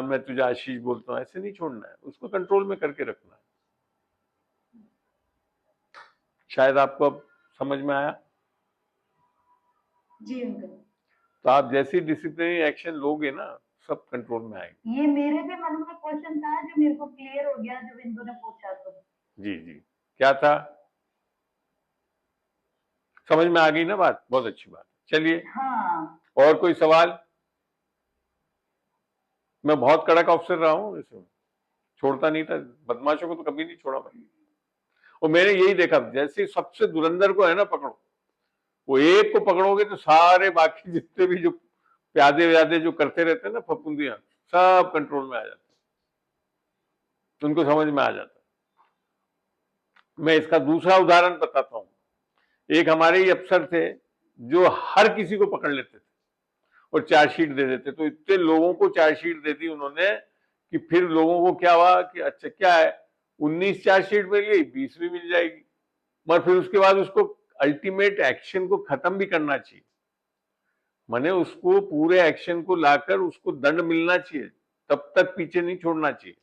मैं तुझे आशीष बोलता हूँ, ऐसे नहीं छोड़ना है, उसको कंट्रोल में करके रखना है। शायद आपको अब समझ में आया। जी अंकल। तो आप जैसी डिसिप्लिनरी एक्शन लोगे ना सब कंट्रोल में आएंगे। ये मेरे भी मन में क्वेश्चन था जो मेरे को क्लियर हो गया जो बिंदु ने पूछा। तो जी जी, क्या था? समझ में आ गई ना बात? बहुत अच्छी बात। चलिए, हाँ, और कोई सवाल? मैं बहुत कड़क अफसर रहा हूँ, इसमें छोड़ता नहीं था बदमाशों को, तो कभी नहीं छोड़ा मैंने। और मैंने यही देखा, जैसे सबसे धुरंधर को है ना पकड़ो, वो एक को पकड़ोगे तो सारे बाकी जितने भी जो प्यादे व्यादे जो करते रहते हैं ना फफूंदियां, सब कंट्रोल में आ जाते हैं, उनको समझ में आ जाता है। मैं इसका दूसरा उदाहरण बताता हूँ। एक हमारे ही अफसर थे जो हर किसी को पकड़ लेते थे और चार्जशीट दे देते, तो इतने लोगों को चार्जशीट दे दी उन्होंने कि फिर लोगों को क्या हुआ कि अच्छा क्या है, 19 चार्जशीट मिल गई, 20 भी मिल जाएगी, मगर फिर उसके बाद उसको अल्टीमेट एक्शन को खत्म भी करना चाहिए। माने उसको पूरे एक्शन को लाकर उसको दंड मिलना चाहिए, तब तक पीछे नहीं छोड़ना चाहिए।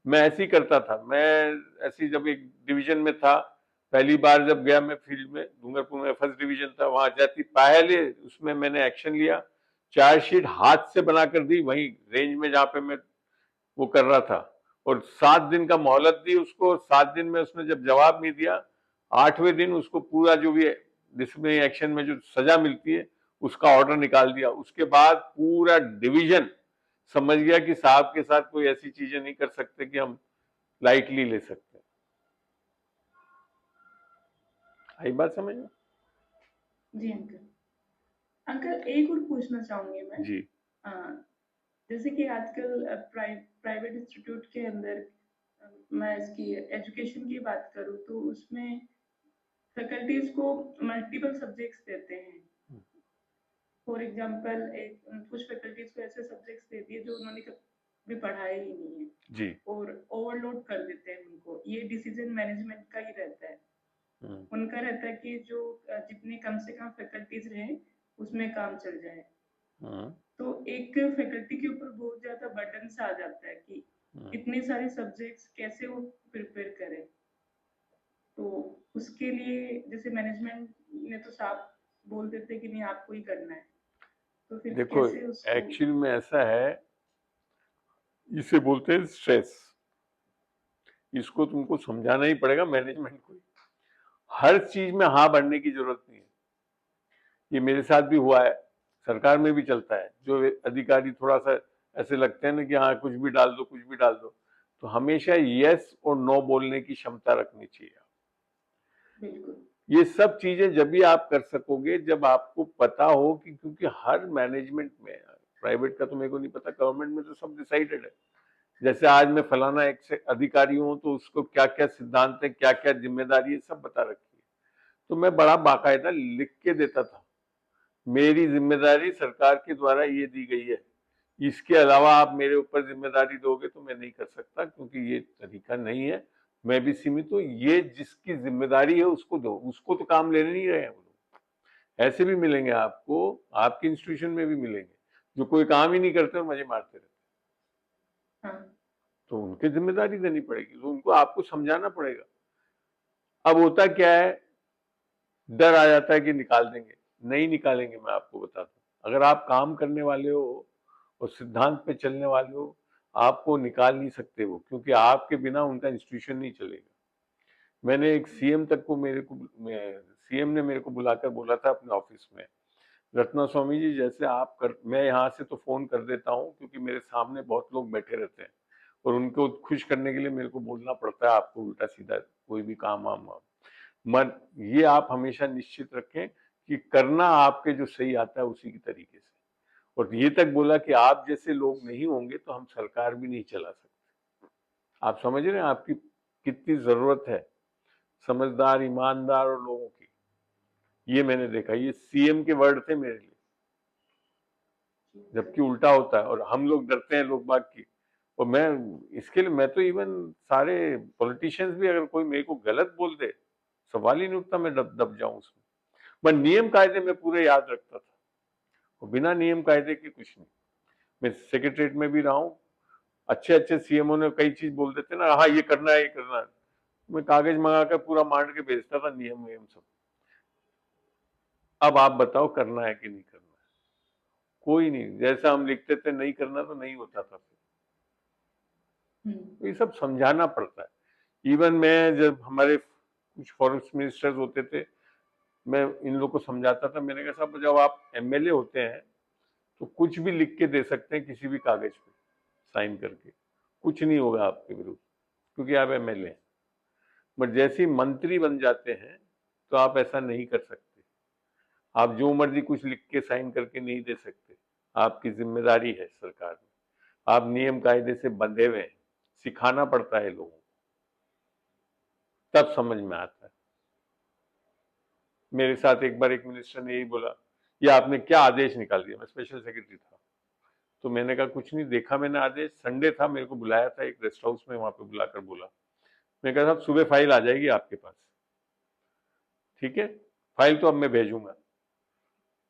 मैं ऐसे ही करता था। मैं ऐसी जब एक डिवीजन में था, पहली बार जब गया मैं फील्ड में, डूंगरपुर में फर्स्ट डिवीजन था, वहां जाती पहले उसमें मैंने एक्शन लिया, चार्जशीट हाथ से बनाकर दी वहीं रेंज में जहां पे मैं वो कर रहा था, और 7 दिन का मोहलत दी उसको। 7 दिन में उसने जब जवाब नहीं दिया, 8वें दिन उसको पूरा जो भी डिसिप्लिनरी एक्शन में जो सजा मिलती है उसका ऑर्डर निकाल दिया। उसके बाद पूरा डिवीजन समझ गया कि साहब के साथ कोई ऐसी चीजें नहीं कर सकते कि हम लाइटली ले सकते। आई बात समझ में? जी अंकल। अंकल एक और पूछना चाहूंगी मैं। जी अ, जैसे कि आजकल प्राइवेट इंस्टीट्यूट के अंदर मैं इसकी एजुकेशन की बात करूँ तो उसमें फैकल्टीज को मल्टीपल सब्जेक्ट्स देते हैं। फॉर एग्जांपल एक कुछ फैकल्टीज को ऐसे सब्जेक्ट्स देती है जो उन्होंने कभी पढ़ाए ही नहीं है जी और ओवरलोड कर देते हैं उनको। ये डिसीजन मैनेजमेंट का ही रहता है। उनका रहता है कि जो जितने कम से कम फैकल्टीज रहे उसमें काम चल जाए। तो एक फैकल्टी के ऊपर बहुत ज्यादा बर्डन सा आ जाता है कि इतने सारे सब्जेक्ट्स कैसे वो प्रिपेयर करे। तो उसके लिए जैसे मैनेजमेंट ने तो साफ बोल देते कि नहीं आपको ही करना है, तो फिर देखो, कैसे उसको। एक्चुअली में ऐसा है, इसे बोलते हैं स्ट्रेस। इसको तुमको समझाना ही पड़ेगा मैनेजमेंट को। हर चीज में हाँ भरने की जरूरत नहीं है। ये मेरे साथ भी हुआ है, सरकार में भी चलता है। जो अधिकारी थोड़ा सा ऐसे लगते हैं ना कि हाँ कुछ भी डाल दो कुछ भी डाल दो, तो हमेशा यस और नो बोलने की क्षमता रखनी चाहिए। बिल्कुल। ये सब चीजें जब भी आप कर सकोगे जब आपको पता हो कि, क्योंकि हर मैनेजमेंट में, प्राइवेट का तो मेरे को नहीं पता, गवर्नमेंट में तो सब डिसाइडेड है। जैसे आज मैं फलाना एक से अधिकारी हूं तो उसको क्या क्या सिद्धांत है, क्या क्या जिम्मेदारी है, सब बता रखी है। तो मैं बड़ा बाकायदा लिख के देता था, मेरी जिम्मेदारी सरकार के द्वारा ये दी गई है, इसके अलावा आप मेरे ऊपर जिम्मेदारी दोगे तो मैं नहीं कर सकता, क्योंकि ये तरीका नहीं है। मैं भी सीमित हूँ, ये जिसकी जिम्मेदारी है उसको दो, उसको तो काम लेने नहीं रहे हैं वो लोग। ऐसे भी मिलेंगे आपको, आपके इंस्टीट्यूशन में भी मिलेंगे जो कोई काम ही नहीं करते और मजे मारते रहते। हाँ। तो उनकी जिम्मेदारी देनी पड़ेगी, तो उनको आपको समझाना पड़ेगा। अब होता क्या है, डर आ जाता है कि निकाल देंगे। नहीं निकालेंगे, मैं आपको बताता हूँ। अगर आप काम करने वाले हो और सिद्धांत पे चलने वाले हो, आपको निकाल नहीं सकते वो, क्योंकि आपके बिना उनका इंस्टीट्यूशन नहीं चलेगा। मैंने एक सीएम तक को सीएम ने मेरे को बुलाकर बोला था अपने ऑफिस में, रत्ना स्वामी जी जैसे आप कर, मैं यहाँ से तो फोन कर देता हूँ क्योंकि मेरे सामने बहुत लोग बैठे रहते हैं और उनको खुश करने के लिए मेरे को बोलना पड़ता है आपको उल्टा सीधा कोई भी काम वाम। मन ये आप हमेशा निश्चित रखें कि करना आपके जो सही आता है उसी की तरीके से। और ये तक बोला कि आप जैसे लोग नहीं होंगे तो हम सरकार भी नहीं चला सकते। आप समझ रहे हैं आपकी कितनी जरूरत है समझदार, ईमानदार और लोगों की। ये मैंने देखा, ये सीएम के वर्ड थे मेरे लिए। जबकि उल्टा होता है और हम लोग डरते हैं लोग बाग की। और मैं इसके लिए, मैं तो इवन सारे पॉलिटिशियंस भी अगर कोई मेरे को गलत बोल दे, सवाल ही नहीं उठता मैं दब जाऊं उसमें। मैं नियम कायदे में पूरे याद रखता था और बिना नियम कायदे के कुछ नहीं। मैं सेक्रेटरीट में भी रहा हूँ, अच्छे अच्छे सीएमओ ने कई चीज बोल देते ना, हाँ ये करना है ये करना है, मैं कागज मंगाकर पूरा मांड के भेजता था नियम वियम सब। अब आप बताओ करना है कि नहीं करना है? कोई नहीं, जैसा हम लिखते थे नहीं करना तो नहीं होता था। तो ये सब समझाना पड़ता है। इवन मैं जब हमारे कुछ फॉरेस्ट मिनिस्टर्स होते थे, मैं इन लोगों को समझाता था, मैंने कहा साहब जब आप एमएलए होते हैं तो कुछ भी लिख के दे सकते हैं किसी भी कागज पे साइन करके, कुछ नहीं होगा आपके विरुद्ध क्योंकि आप एमएलए हैं। बट जैसे ही मंत्री बन जाते हैं तो आप ऐसा नहीं कर सकते। आप जो मर्जी कुछ लिख के साइन करके नहीं दे सकते, आपकी जिम्मेदारी है सरकार में, आप नियम कायदे से बंधे हुए हैं। सिखाना पड़ता है लोगों को, तब समझ में आता है। मेरे साथ एक बार एक मिनिस्टर ने यही बोला, ये आपने क्या आदेश निकाल दिया, मैं स्पेशल सेक्रेटरी था, तो मैंने कहा कुछ नहीं देखा मैंने आदेश, संडे था, मेरे को बुलाया था एक रेस्ट हाउस में, वहां पे बुलाकर बोला, मैं कहा साहब सुबह फाइल आ जाएगी आपके पास, ठीक है, फाइल तो अब मैं भेजूंगा।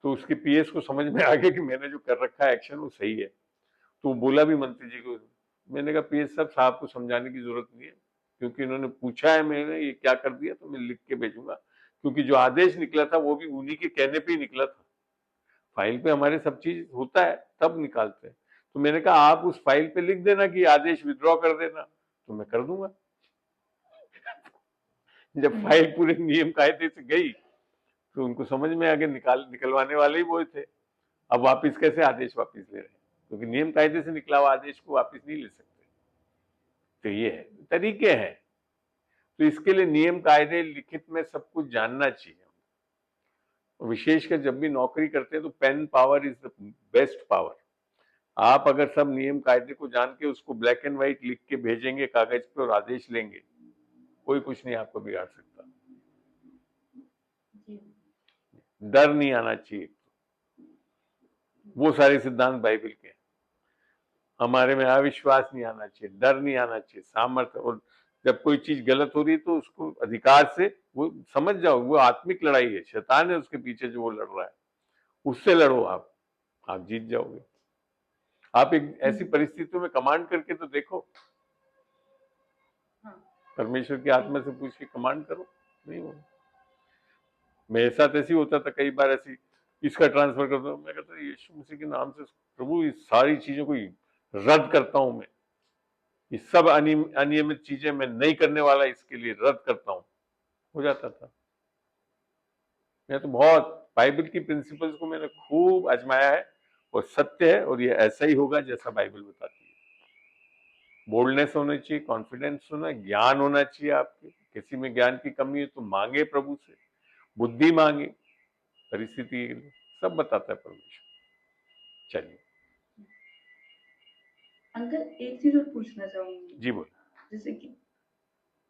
तो उसके पीएस को समझ में आ गया कि मैंने जो कर रखा है एक्शन वो सही है, तो वो बोला भी मंत्री जी को। मैंने कहा पीएस साहब को समझाने की जरूरत नहीं है, क्योंकि इन्होंने पूछा है मैंने ये क्या कर दिया, तो मैं लिख के भेजूंगा, क्योंकि जो आदेश निकला था वो भी उन्हीं के कहने पे ही निकला था। फाइल पे हमारे सब चीज होता है तब निकालते हैं। तो मैंने कहा आप उस फाइल पे लिख देना कि आदेश विड्रॉ कर देना, तो मैं कर दूंगा। जब फाइल पूरे नियम कायदे से गई तो उनको समझ में आ गया, निकलवाने वाले ही वो थे। अब वापिस कैसे आदेश वापिस ले रहे हैं, क्योंकि नियम कायदे से निकला हुआ आदेश को वापिस नहीं ले सकते। तो ये है, तरीके हैं। तो इसके लिए नियम कायदे लिखित में सब कुछ जानना चाहिए। विशेषकर जब भी नौकरी करते हैं तो pen power is the best power. आप अगर सब नियम कायदे को जान के उसको ब्लैक एंड व्हाइट लिख के भेजेंगे कागज पे और आदेश लेंगे, कोई कुछ नहीं आपको बिगाड़ सकता। डर नहीं आना चाहिए, वो सारे सिद्धांत बाइबल के हैं। हमारे में अविश्वास नहीं आना चाहिए, डर नहीं आना चाहिए, सामर्थ्य। और जब कोई चीज गलत हो रही है तो उसको अधिकार से वो समझ जाओ, वो आत्मिक लड़ाई है, शैतान है उसके पीछे जो वो लड़ रहा है, उससे लड़ो आप जीत जाओगे। आप एक ऐसी परिस्थितियों में कमांड करके तो देखो, परमेश्वर की आत्मा से पूछ के कमांड करो, नहीं होगा। मेरे साथ ऐसी होता था कई बार, ऐसी इसका ट्रांसफर कर दो, मैं कहता यीशु मसीह के नाम से प्रभु इस सारी चीजों को रद्द करता हूं, मैं ये सब अनियमित चीजें मैं नहीं करने वाला, इसके लिए रद्द करता हूं, हो जाता था। मैं तो बहुत बाइबल की प्रिंसिपल्स को मैंने खूब आजमाया है और सत्य है, और ये ऐसा ही होगा जैसा बाइबल बताती है। बोल्डनेस होना चाहिए, कॉन्फिडेंस होना, ज्ञान होना चाहिए आपके, किसी में ज्ञान की कमी है तो मांगे प्रभु से, बुद्धि मांगे परिस्थिति के लिए, सब बताता है परमेश्वर। चलिए अंकल एक चीज और पूछना चाहूंगी। जी बोल। जैसे कि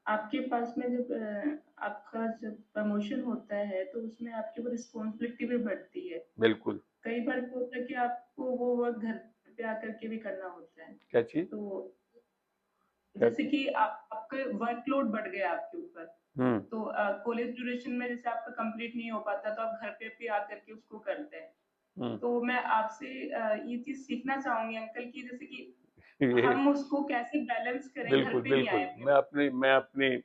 आपके पास में जब आपका जब प्रमोशन होता है तो उसमें आपके ऊपर रिस्पॉन्सिबिलिटी भी बढ़ती है। बिल्कुल। कई बार क्या होता है कि आपको वो वर्क घर पे आकर के भी करना होता है। क्या चीज? तो जैसे कि आपका वर्कलोड बढ़ गया आपके ऊपर, तो कॉलेज ड्यूरेशन में जैसे आपका कंप्लीट नहीं हो पाता तो आप घर पे भी आकर के उसको करते हैं। तो मैं आपसे ये चीज सीखना चाहूंगी अंकल की, जैसे कि हम उसको कैसे बैलेंस करें, घर पे नहीं आए अपने। मैं अपने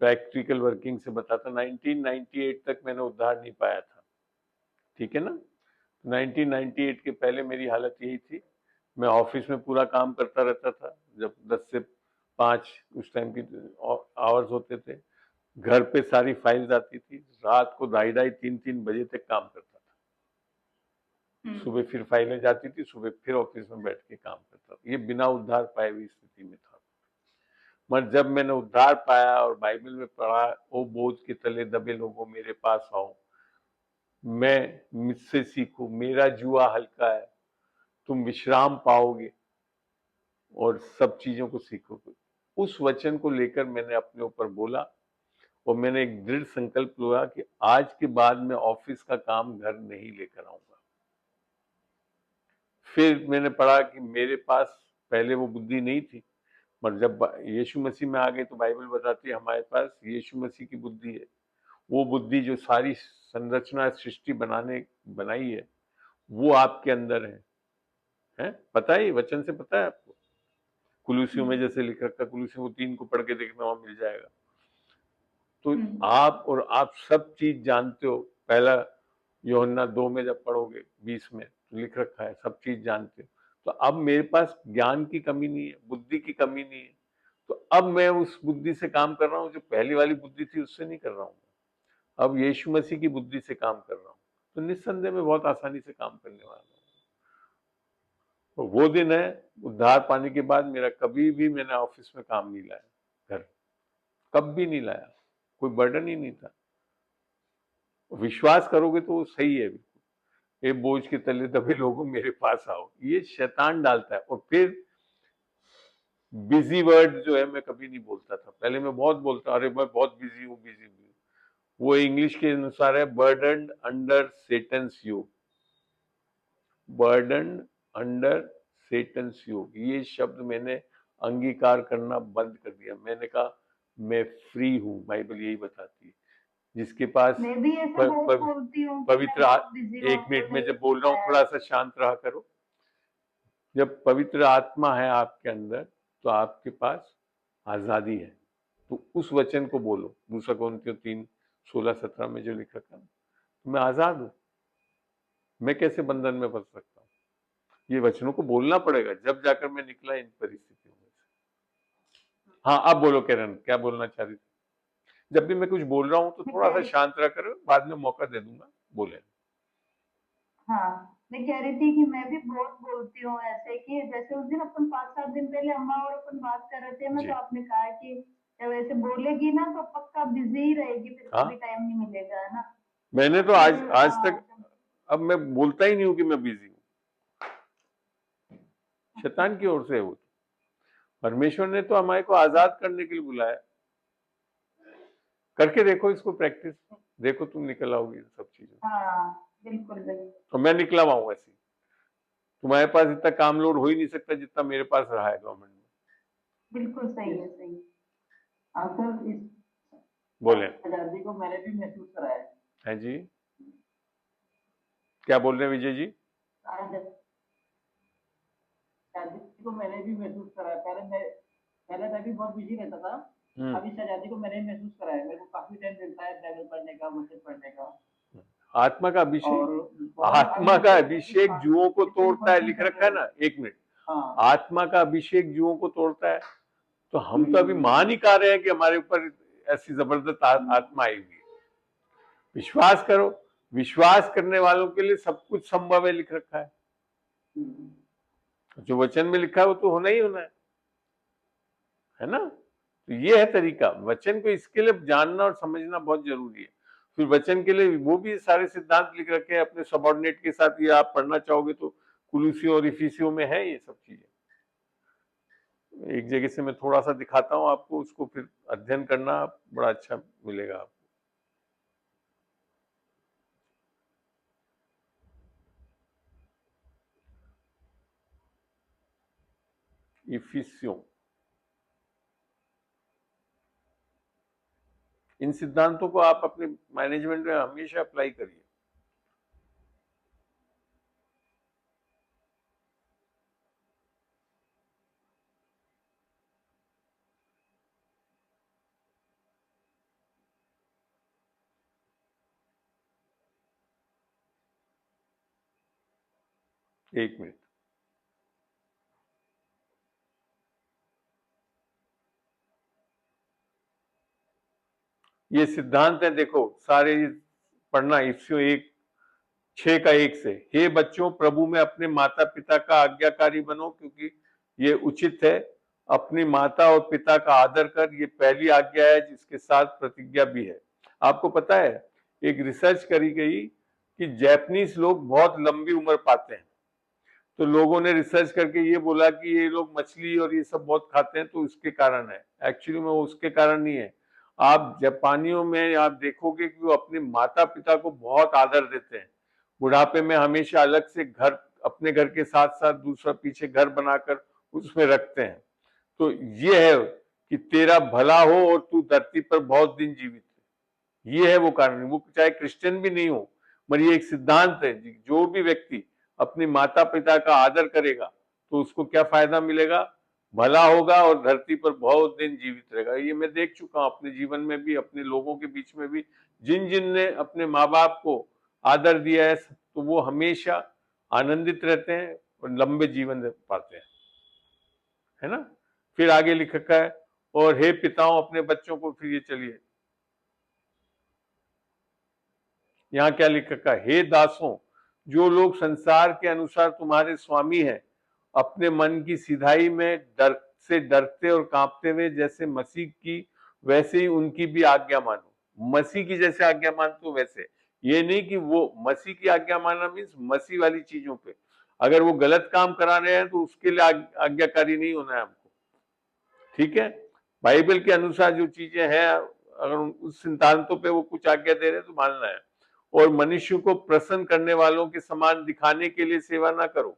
प्रैक्टिकल वर्किंग से बताता। 1998 तक मैंने उद्धार नहीं पाया था, ठीक है ना। 1998 के पहले मेरी हालत यही थी, मैं ऑफिस में पूरा काम करता रहता था, जब 10 से 5 उस टाइम की आवर्स होते थे, घर पे सारी फाइल्स आती थी, रात को 2:30-3 बजे तक काम करता था, सुबह फिर फाइलें जाती थी, सुबह फिर ऑफिस में बैठ के काम करता था। ये बिना उद्धार पाए हुई स्थिति में था। मगर जब मैंने उद्धार पाया और बाइबल में पढ़ा, ओ बोझ के तले दबे लोगों मेरे पास आओ, मैं मुझसे सीखो, मेरा जुआ हल्का है, तुम विश्राम पाओगे और सब चीजों को सीखोगे। उस वचन को लेकर मैंने अपने ऊपर बोला और मैंने एक दृढ़ संकल्प लिया कि आज के बाद मैं ऑफिस का काम घर नहीं लेकर आऊंगा। फिर मैंने पढ़ा कि मेरे पास पहले वो बुद्धि नहीं थी, पर जब यीशु मसीह में आ गए तो बाइबल बताती है हमारे पास यीशु मसीह की बुद्धि है। वो बुद्धि जो सारी संरचना सृष्टि बनाई है वो आपके अंदर है? पता है, वचन से पता है आपको। कुलूसियों में जैसे लिख रखा, कुलूसियों 3 को पढ़ के देखना, वहां मिल जाएगा। तो आप सब चीज जानते हो। पहला यूहन्ना 2 में जब पढ़ोगे 20 में तो लिख रखा है सब चीज जानते हो। तो अब मेरे पास ज्ञान की कमी नहीं है, बुद्धि की कमी नहीं है। तो अब मैं उस बुद्धि से काम कर रहा हूँ, जो पहली वाली बुद्धि थी उससे नहीं कर रहा हूँ। अब यीशु मसीह की बुद्धि से काम कर रहा हूँ, तो निस्संदेह में बहुत आसानी से काम करने वाला हूँ। तो वो दिन है उद्धार पाने के बाद मेरा कभी भी मैंने ऑफिस में काम नहीं लाया, घर कभी नहीं लाया, कोई बर्डन ही नहीं था। विश्वास करोगे तो वो सही है बिल्कुल। ये बोझ के तले दबे लोगों मेरे पास आओ, ये शैतान डालता है। और फिर बिजी वर्ड जो है मैं कभी नहीं बोलता था, पहले मैं बहुत बोलता, अरे मैं बहुत बिजी हूँ, बिजी हूँ। वो इंग्लिश के अनुसार है बर्डन अंडर सेटन्स योक, बर्डन अंडर सेटन्स योग, ये शब्द मैंने अंगीकार करना बंद कर दिया। मैंने कहा मैं फ्री हूँ, बाइबल यही बताती है। जिसके पास मैं भी ऐसे बहुत बोलती हूँ कि मैं पवित्र बहुत बिजी हूँ, एक मिनट तो में जब बोल रहा हूँ थोड़ा सा शांत रहा करो। जब पवित्र आत्मा है आपके अंदर तो आपके पास आजादी है। तो उस वचन को बोलो, 2 कोरिन्थियों 3:16-17 में जो लिखा था, मैं आजाद हूं, मैं कैसे बंधन में फंस सकता हूँ। ये वचनों को बोलना पड़ेगा, जब जाकर मैं निकला इन परिस्थितियों में से। हाँ, अब बोलो किरण, क्या बोलना चाह रही थी? जब भी मैं कुछ बोल रहा हूँ तो थोड़ा सा शांत रह कर, बाद में मौका दे दूंगा, बोले। हाँ, मैं कह रही थी कि मैं भी बहुत बोलती हूँ ऐसे, कि जैसे उस दिन अपन 5-7 दिन पहले अम्मा और अपन बात कर रहे थे ना, तो आपने कहा कि जब ऐसे बोलेगी ना तो पक्का बिजी ही रहेगी, फिर कभी टाइम नहीं मिलेगा, है ना। मैंने तो आज तक, अब मैं बोलता ही नहीं हूँ कि मैं बिजी हूँ। शैतान की ओर से है वो। परमेश्वर ने तो हमारे को आजाद करने के लिए बुलाया। करके देखो इसको, प्रैक्टिस देखो, तुम निकल आओगी इन सब चीजों। हाँ, बिल्कुल बिल्कुल। तो मैं निकला हुआ हूँ ऐसे। तुम्हारे पास इतना काम लोड हो ही नहीं सकता जितना मेरे पास रहा है गवर्नमेंट में। बिल्कुल सही है, सही। सर, इस बोले। आजादी को मैंने भी महसूस कराया है जी, क्या बोल रहे हैं विजय जी? आजादी को मैंने भी महसूस कराया। पहले मैं भी बहुत बिजी रहता था। अब इस आजादी को मैंने महसूस कराया। मेरे को काफी टाइम मिलता है बाइबल पढ़ने का, वचन पढ़ने का। आत्मा का अभिषेक, और आत्मा का अभिषेक जुओं को तोड़ता है, लिख रखा है ना। एक मिनट, हाँ, आत्मा का अभिषेक जुओं को तोड़ता है। तो हम तो अभी मान ही कर रहे हैं कि हमारे ऊपर ऐसी जबरदस्त आत्मा आई हुई है। विश्वास करो, विश्वास करने वालों के लिए सब कुछ संभव है, लिख रखा है। जो वचन में लिखा है वो तो होना ही होना है ना। तो ये है तरीका। वचन को इसके लिए जानना और समझना बहुत जरूरी है। फिर वचन के लिए वो भी सारे सिद्धांत लिख रखे हैं अपने सबऑर्डिनेट के साथ। ये आप पढ़ना चाहोगे तो कुलूसियों और इफिसियों में है ये सब चीजें। एक जगह से मैं थोड़ा सा दिखाता हूं आपको, उसको फिर अध्ययन करना, बड़ा अच्छा मिलेगा आपको। इफिसियों, इन सिद्धांतों को आप अपने मैनेजमेंट में हमेशा अप्लाई करिए। एक मिनट, ये सिद्धांत है, देखो सारे पढ़ना। इफिसियों 1:6 से, हे बच्चों प्रभु में अपने माता पिता का आज्ञाकारी बनो, क्योंकि ये उचित है। अपनी माता और पिता का आदर कर, ये पहली आज्ञा है जिसके साथ प्रतिज्ञा भी है। आपको पता है, एक रिसर्च करी गई कि जापानीज लोग बहुत लंबी उम्र पाते हैं। तो लोगों ने रिसर्च करके ये बोला कि ये लोग मछली और ये सब बहुत खाते हैं, तो उसके कारण है। एक्चुअली में वो उसके कारण नहीं है। आप जापानियों में आप देखोगे कि वो अपने माता पिता को बहुत आदर देते हैं। बुढ़ापे में हमेशा अलग से घर, अपने घर के साथ साथ दूसरा पीछे घर बनाकर उसमें रखते हैं। तो ये है कि तेरा भला हो और तू धरती पर बहुत दिन जीवित है। ये है वो कारण। वो चाहे क्रिश्चियन भी नहीं हो, मगर ये एक सिद्धांत है, जो भी व्यक्ति अपने माता पिता का आदर करेगा तो उसको क्या फायदा मिलेगा? भला होगा और धरती पर बहुत दिन जीवित रहेगा। ये मैं देख चुका हूं अपने जीवन में भी, अपने लोगों के बीच में भी। जिन जिन ने अपने माँ बाप को आदर दिया है तो वो हमेशा आनंदित रहते हैं और लंबे जीवन पाते हैं, है ना। फिर आगे लिख रखा है, और हे पिताओं अपने बच्चों को, फिर ये चलिए यहाँ क्या लिख रखा है, हे दासों जो लोग संसार के अनुसार तुम्हारे स्वामी हैं, अपने मन की सिधाई में डर से डरते और कांपते हुए जैसे मसीह की, वैसे ही उनकी भी आज्ञा मानो। मसीह की जैसे आज्ञा मानते हो वैसे। ये नहीं कि वो मसीह की आज्ञा मानना मीन्स मसीह वाली चीजों पे। अगर वो गलत काम करा रहे हैं तो उसके लिए आज्ञाकारी नहीं होना है हमको, ठीक है। बाइबल के अनुसार जो चीजें हैं, अगर उस सिद्धांतों पे वो कुछ आज्ञा दे रहे हैं तो मानना है। और मनुष्य को प्रसन्न करने वालों के समान दिखाने के लिए सेवा ना करो,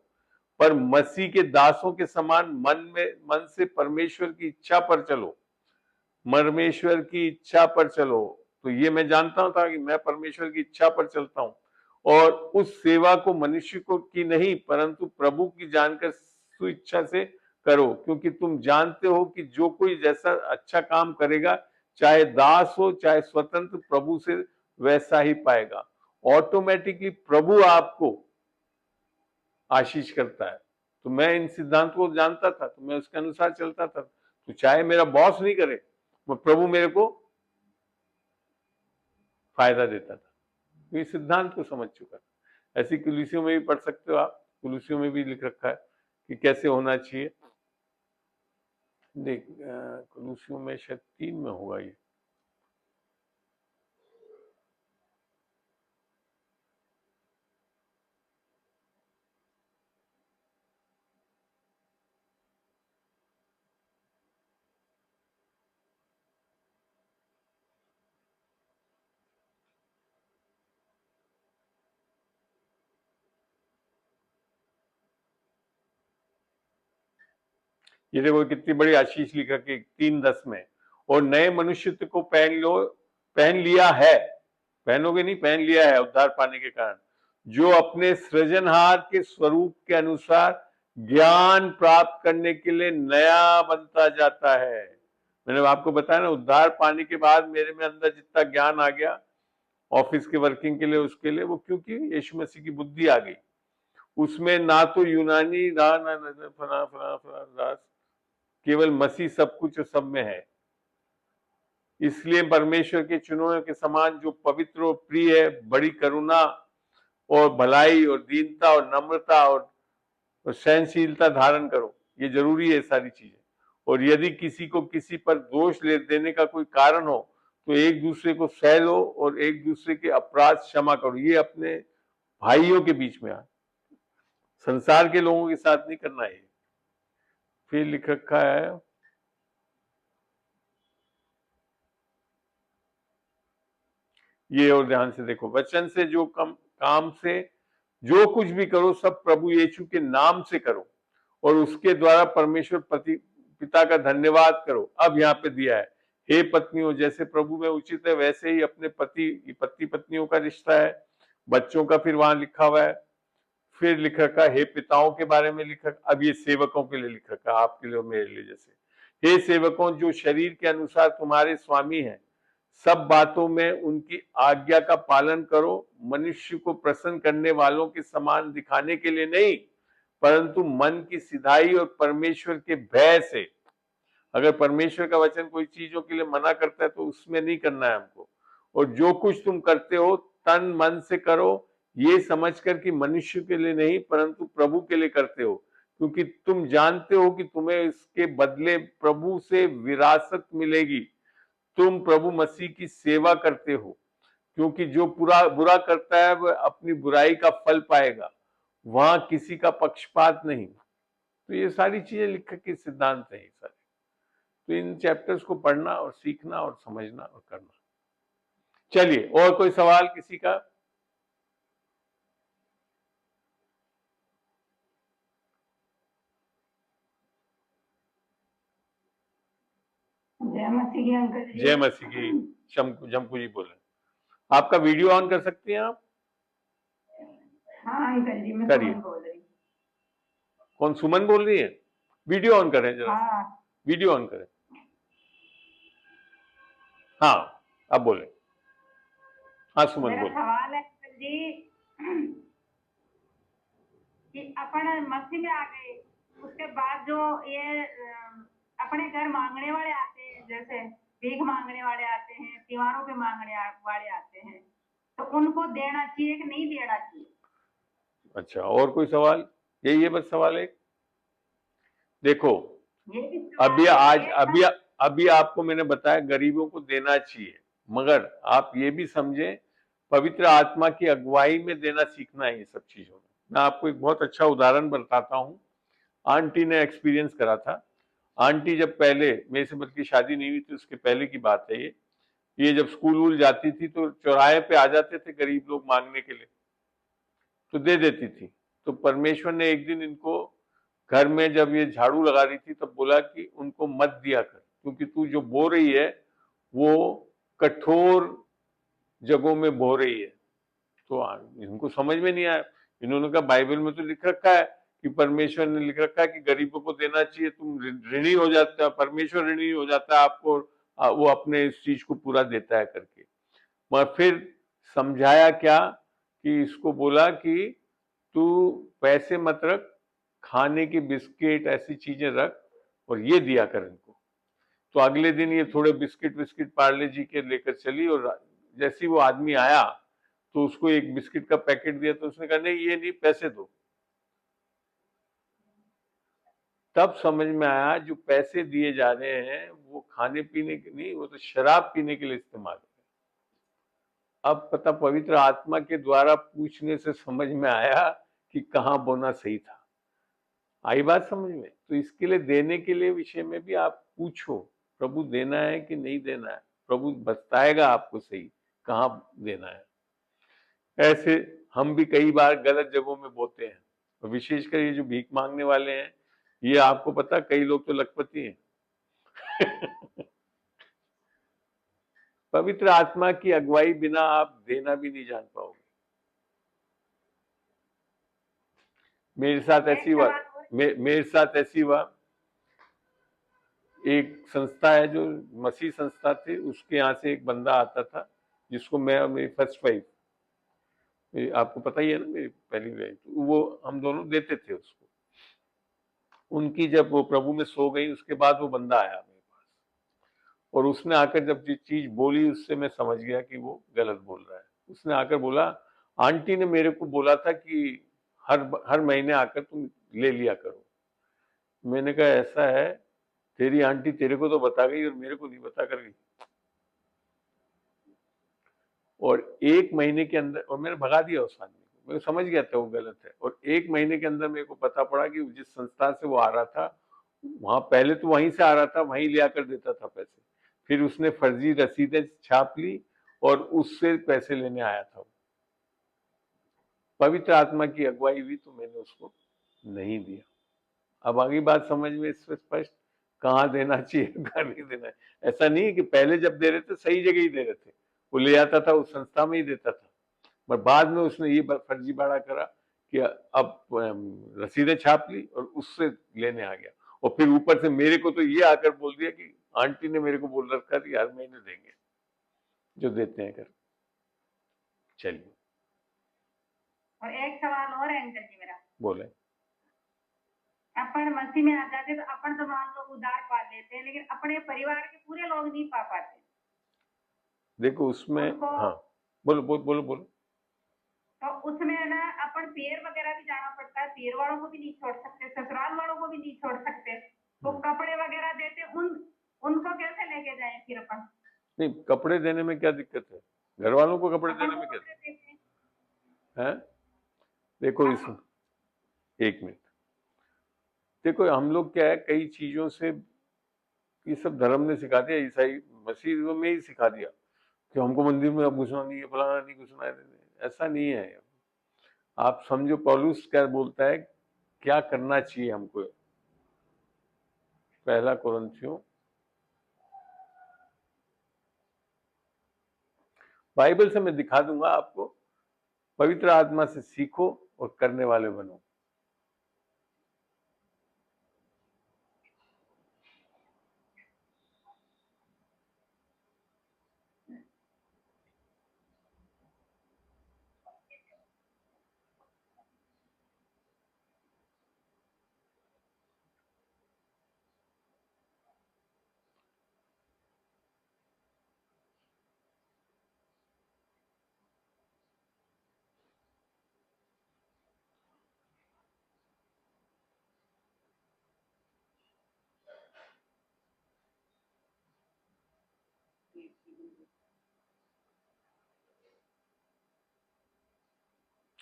पर मसीह के दासों के समान मन से परमेश्वर की इच्छा पर चलो, परमेश्वर की इच्छा पर चलो। तो ये मैं जानता था कि मैं परमेश्वर की इच्छा पर चलता हूं, और उस सेवा को मनुष्य को की नहीं परंतु प्रभु की जानकर स्वेच्छा से करो, क्योंकि तुम जानते हो कि जो कोई जैसा अच्छा काम करेगा, चाहे दास हो चाहे स्वतंत्र, प्रभु से वैसा ही पाएगा। ऑटोमेटिकली प्रभु आपको आशीष करता है। तो मैं इन सिद्धांत को जानता था, तो मैं उसके अनुसार चलता था। तो चाहे मेरा बॉस नहीं करे, प्रभु मेरे को फायदा देता था। तो इस सिद्धांत को समझ चुका था। ऐसी कुलूसियों में भी पढ़ सकते हो आप, कुलूसियों में भी लिख रखा है कि कैसे होना चाहिए। देख कुलूसियों में शायद 3 में होगा ये। ये देखो कितनी बड़ी आशीष लिखा कि 3:10 में, और नए मनुष्यत्व को पहन लिया है, पहनोगे नहीं, पहन लिया है उद्धार पाने के कारण, जो अपने सृजनहार के स्वरूप के अनुसार ज्ञान प्राप्त करने के लिए नया बनता जाता है। मैंने आपको बताया ना, उद्धार पाने के बाद मेरे में अंदर जितना ज्ञान आ गया ऑफिस के वर्किंग के लिए, उसके लिए, वो क्योंकि यीशु मसीह की बुद्धि आ गई। उसमें ना तो यूनानी रहा ना फला फला फला, केवल मसीह सब कुछ सब में है। इसलिए परमेश्वर के चुने के समान जो पवित्र और प्रिय है, बड़ी करुणा और भलाई और दीनता और नम्रता और सहनशीलता धारण करो। ये जरूरी है सारी चीजें। और यदि किसी को किसी पर दोष ले देने का कोई कारण हो तो एक दूसरे को सह लो और एक दूसरे के अपराध क्षमा करो। ये अपने भाइयों के बीच में, संसार के लोगों के साथ नहीं करना है। फिर लिख रखा है, ये और ध्यान से देखो, वचन से जो काम से जो कुछ भी करो सब प्रभु यीशु के नाम से करो और उसके द्वारा परमेश्वर पिता का धन्यवाद करो। अब यहाँ पे दिया है, हे पत्नियों, जैसे प्रभु में उचित है वैसे ही अपने पति पत्नियों का रिश्ता है, बच्चों का फिर वहां लिखा हुआ है। फिर लिख रखा हे पिताओं के बारे में लिख रखा। अब ये सेवकों के लिए लिख रखा, आपके लिए और मेरे लिए। जैसे हे सेवकों, जो शरीर के अनुसार तुम्हारे स्वामी हैं, सब बातों में उनकी आज्ञा का पालन करो, मनुष्य को प्रसन्न करने वालों के समान दिखाने के लिए नहीं, परंतु मन की सिधाई और परमेश्वर के भय से। अगर परमेश्वर का वचन कोई चीजों के लिए मना करता है तो उसमें नहीं करना है हमको। और जो कुछ तुम करते हो तन मन से करो, ये समझकर कि मनुष्य के लिए नहीं परंतु प्रभु के लिए करते हो, क्योंकि तुम जानते हो कि तुम्हें इसके बदले प्रभु से विरासत मिलेगी। तुम प्रभु मसीह की सेवा करते हो, क्योंकि जो बुरा करता है वह अपनी बुराई का फल पाएगा, वहां किसी का पक्षपात नहीं। तो ये सारी चीजें लिख के सिद्धांत है सारे। तो इन चैप्टर्स को पढ़ना और सीखना और समझना और करना। चलिए, और कोई सवाल किसी का? जय मसीह की अंकल जी। जय मसीह की। जमकू जी बोले, आपका वीडियो ऑन कर सकती हैं आप? हाँ अंकल जी, मैं करिए। सुमन बोल रही। कौन, सुमन बोल रही है? वीडियो ऑन करें जरा। हाँ वीडियो ऑन करें। हाँ, अब बोले। हाँ सुमन मेरा बोले। सवाल है अंकल जी कि अपन मसीह में आ गए, उसके बाद जो ये अपने घर मांगने वाले आते हैं, जैसे भीख मांगने वाले आते हैं, त्योहारों पे मांगने वाले आते हैं, तो उनको देना चाहिए कि नहीं देना चाहिए? अच्छा, और कोई सवाल? यही है बस सवाल एक। देखो, अभी आपको मैंने बताया गरीबों को देना चाहिए, मगर आप ये भी समझे पवित्र आत्मा की अगुवाई में देना सीखना है ये सब चीजों में। मैं आपको एक बहुत अच्छा उदाहरण बताता हूँ। आंटी ने एक्सपीरियंस करा था। आंटी जब पहले, मेरे से बल्कि शादी नहीं हुई थी उसके पहले की बात है ये जब स्कूल वूल जाती थी तो चौराहे पे आ जाते थे गरीब लोग मांगने के लिए, तो दे देती थी। तो परमेश्वर ने एक दिन इनको घर में जब ये झाड़ू लगा रही थी तब बोला कि उनको मत दिया कर, क्योंकि तू जो बो रही है वो कठोर जगहों में बो रही है। तो इनको समझ में नहीं आया। इन्होंने कहा बाइबल में तो लिख रखा है कि परमेश्वर ने लिख रखा है कि गरीबों को देना चाहिए, तुम ऋणी हो जाता है, परमेश्वर ऋणी हो जाता है आपको, वो अपने इस चीज को पूरा देता है करके। मगर फिर समझाया क्या कि इसको बोला कि तू पैसे मत रख, खाने की बिस्किट ऐसी चीजें रख और ये दिया कर इनको। तो अगले दिन ये थोड़े बिस्किट पार्ले जी के लेकर चली, और जैसी वो आदमी आया तो उसको एक बिस्किट का पैकेट दिया तो उसने कहा नहीं ये नहीं, पैसे दो। तब समझ में आया जो पैसे दिए जा रहे हैं वो खाने पीने के नहीं, वो तो शराब पीने के लिए इस्तेमाल है। अब पता पवित्र आत्मा के द्वारा पूछने से समझ में आया कि कहाँ बोना सही था। आई बात समझ में? तो इसके लिए देने के लिए विषय में भी आप पूछो, प्रभु देना है कि नहीं देना है, प्रभु बताएगा आपको सही कहाँ देना है। ऐसे हम भी कई बार गलत जगहों में बोते हैं, और विशेषकर ये जो भीख मांगने वाले हैं, ये आपको पता कई लोग तो लखपति हैं। पवित्र आत्मा की अगुवाई बिना आप देना भी नहीं जान पाओगे। मेरे साथ ऐसी हुआ, एक संस्था है जो मसीह संस्था थी, उसके यहाँ से एक बंदा आता था जिसको मैं और मेरी फर्स्ट वाइफ, आपको पता ही है ना मेरी पहली वाइफ, वो हम दोनों देते थे उसको। उनकी जब वो प्रभु में सो गई उसके बाद वो बंदा आया मेरे पास, और उसने आकर जब जो चीज बोली उससे मैं समझ गया कि वो गलत बोल रहा है। उसने आकर बोला आंटी ने मेरे को बोला था कि हर महीने आकर तुम ले लिया करो। मैंने कहा ऐसा है, तेरी आंटी तेरे को तो बता गई और मेरे को नहीं बता कर गई। और एक महीने के अंदर, और मैंने भगा दिया उस आदमी को, मैं समझ गया था वो गलत है। और एक महीने के अंदर मेरे को पता पड़ा कि जिस संस्था से वो आ रहा था, वहां पहले तो वहीं से आ रहा था, वहीं लिया कर देता था पैसे, फिर उसने फर्जी रसीदें छाप ली और उससे पैसे लेने आया था। पवित्र आत्मा की अगुवाई हुई तो मैंने उसको नहीं दिया। अब आगे बात समझ में स्पष्ट, कहाँ देना चाहिए कहाँ नहीं देना है। ऐसा नहीं है कि पहले जब दे रहे थे सही जगह ही दे रहे थे, वो ले आता था उस संस्था में ही देता था, पर बाद में उसने ये फर्जीवाड़ा करा कि अब रसीदें छाप ली और उससे लेने आ गया। और फिर ऊपर से मेरे को तो ये आकर बोल दिया कि आंटी ने मेरे को बोल रखा था हर महीने देंगे जो देते हैं कर। चलिए, और एक सवाल और है अंकल जी मेरा। बोले। अपन मसीह में आ जाते तो अपन तो मान लो उधार पा लेते हैं, लेकिन अपने परिवार के पूरे लोग नहीं पा पाते। देखो उसमें, हाँ बोलो बोलो बोलो बोलो। तो उसमें ना अपन पीर वगैरह भी जाना पड़ता है, पीर वालों को भी नहीं छोड़ सकते, ससुराल वालों को भी नहीं छोड़ सकते। तो कपड़े वगैरह देते उनको कैसे लेके जाए फिर अपन? नहीं, कपड़े देने में क्या दिक्कत है, घर वालों को कपड़े देने में क्या है? देखो इसमें एक मिनट, देखो हम लोग क्या है, कई चीजों से ये सब धर्म ने सिखा दिया, ईसाई मसीह में ही सिखा दिया कि हमको मंदिर में अब घुसना नहीं है, फलाना नहीं घुसना है। ऐसा नहीं है। आप समझो पौलुस क्या बोलता है, क्या करना चाहिए हमको। पहला कुरिन्थियों, बाइबल से मैं दिखा दूंगा आपको, पवित्र आत्मा से सीखो और करने वाले बनो।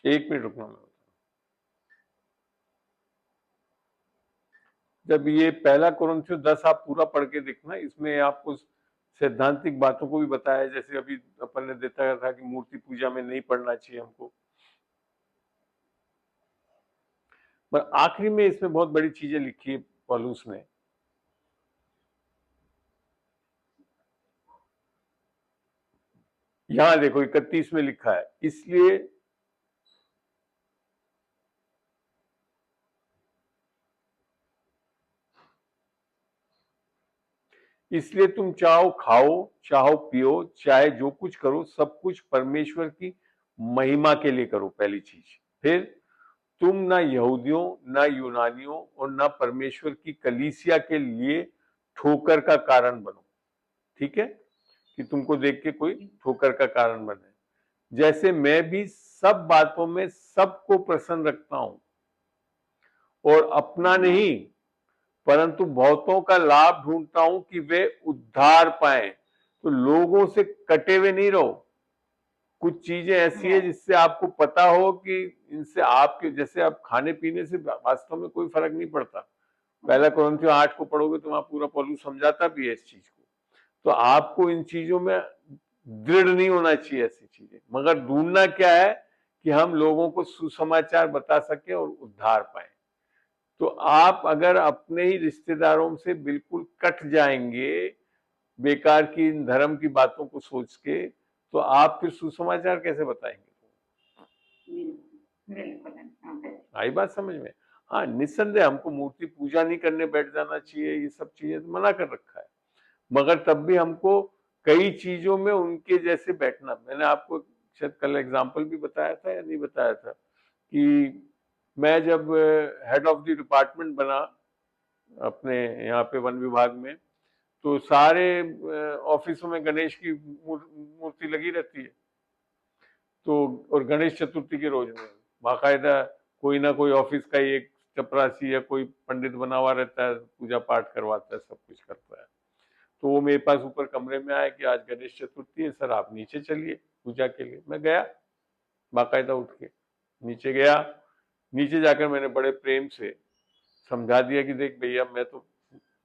एक मिनट रुकना, जब ये पहला कुरिन्थियों 10 आप पूरा पढ़ के देखना, इसमें आपको सैद्धांतिक बातों को भी बताया, जैसे अभी अपन ने देखा था कि मूर्ति पूजा में नहीं पढ़ना चाहिए हमको। पर आखिरी में इसमें बहुत बड़ी चीजें लिखी है पौलुस ने। यहां देखो 31 में लिखा है, इसलिए तुम चाहो खाओ, चाहो पियो, चाहे जो कुछ करो, सब कुछ परमेश्वर की महिमा के लिए करो, पहली चीज। फिर तुम ना यहूदियों, ना यूनानियों और ना परमेश्वर की कलीसिया के लिए ठोकर का कारण बनो। ठीक है, कि तुमको देख के कोई ठोकर का कारण बने। जैसे मैं भी सब बातों में सबको प्रसन्न रखता हूं और अपना नहीं परंतु बहुतों का लाभ ढूंढता हूं कि वे उद्धार पाए। तो लोगों से कटे हुए नहीं रहो। कुछ चीजें ऐसी है जिससे आपको पता हो कि इनसे आपके, जैसे आप खाने पीने से वास्तव में कोई फर्क नहीं पड़ता। पहला कुरिन्थियों 8 को पढ़ोगे तो वहां पूरा पौलुस समझाता भी है इस चीज को। तो आपको इन चीजों में दृढ़ नहीं होना चाहिए ऐसी चीजें, मगर ढूंढना क्या है कि हम लोगों को सुसमाचार बता सके और उद्धार पाए। तो आप अगर अपने ही रिश्तेदारों से बिल्कुल कट जाएंगे बेकार की इन धर्म की बातों को सोच के, तो आप फिर सुसमाचार कैसे बताएंगे? आई बात समझ में? हाँ, निस्संदेह हमको मूर्ति पूजा नहीं करने बैठ जाना चाहिए, ये सब चीजें मना कर रखा है, मगर तब भी हमको कई चीजों में उनके जैसे बैठना। मैंने आपको शायद कल एग्जाम्पल भी बताया था या नहीं बताया था कि मैं जब हेड ऑफ द डिपार्टमेंट बना अपने यहाँ पे वन विभाग में, तो सारे ऑफिसों में गणेश की मूर्ति लगी रहती है। तो और गणेश चतुर्थी के रोज में बाकायदा कोई ना कोई ऑफिस का ही एक चपरासी या कोई पंडित बना हुआ रहता है, पूजा पाठ करवाता है, सब कुछ करता है। तो वो मेरे पास ऊपर कमरे में आया कि आज गणेश चतुर्थी है सर, आप नीचे चलिए पूजा के लिए। मैं गया, बाकायदा उठ के नीचे गया। नीचे जाकर मैंने बड़े प्रेम से समझा दिया कि देख भैया, मैं तो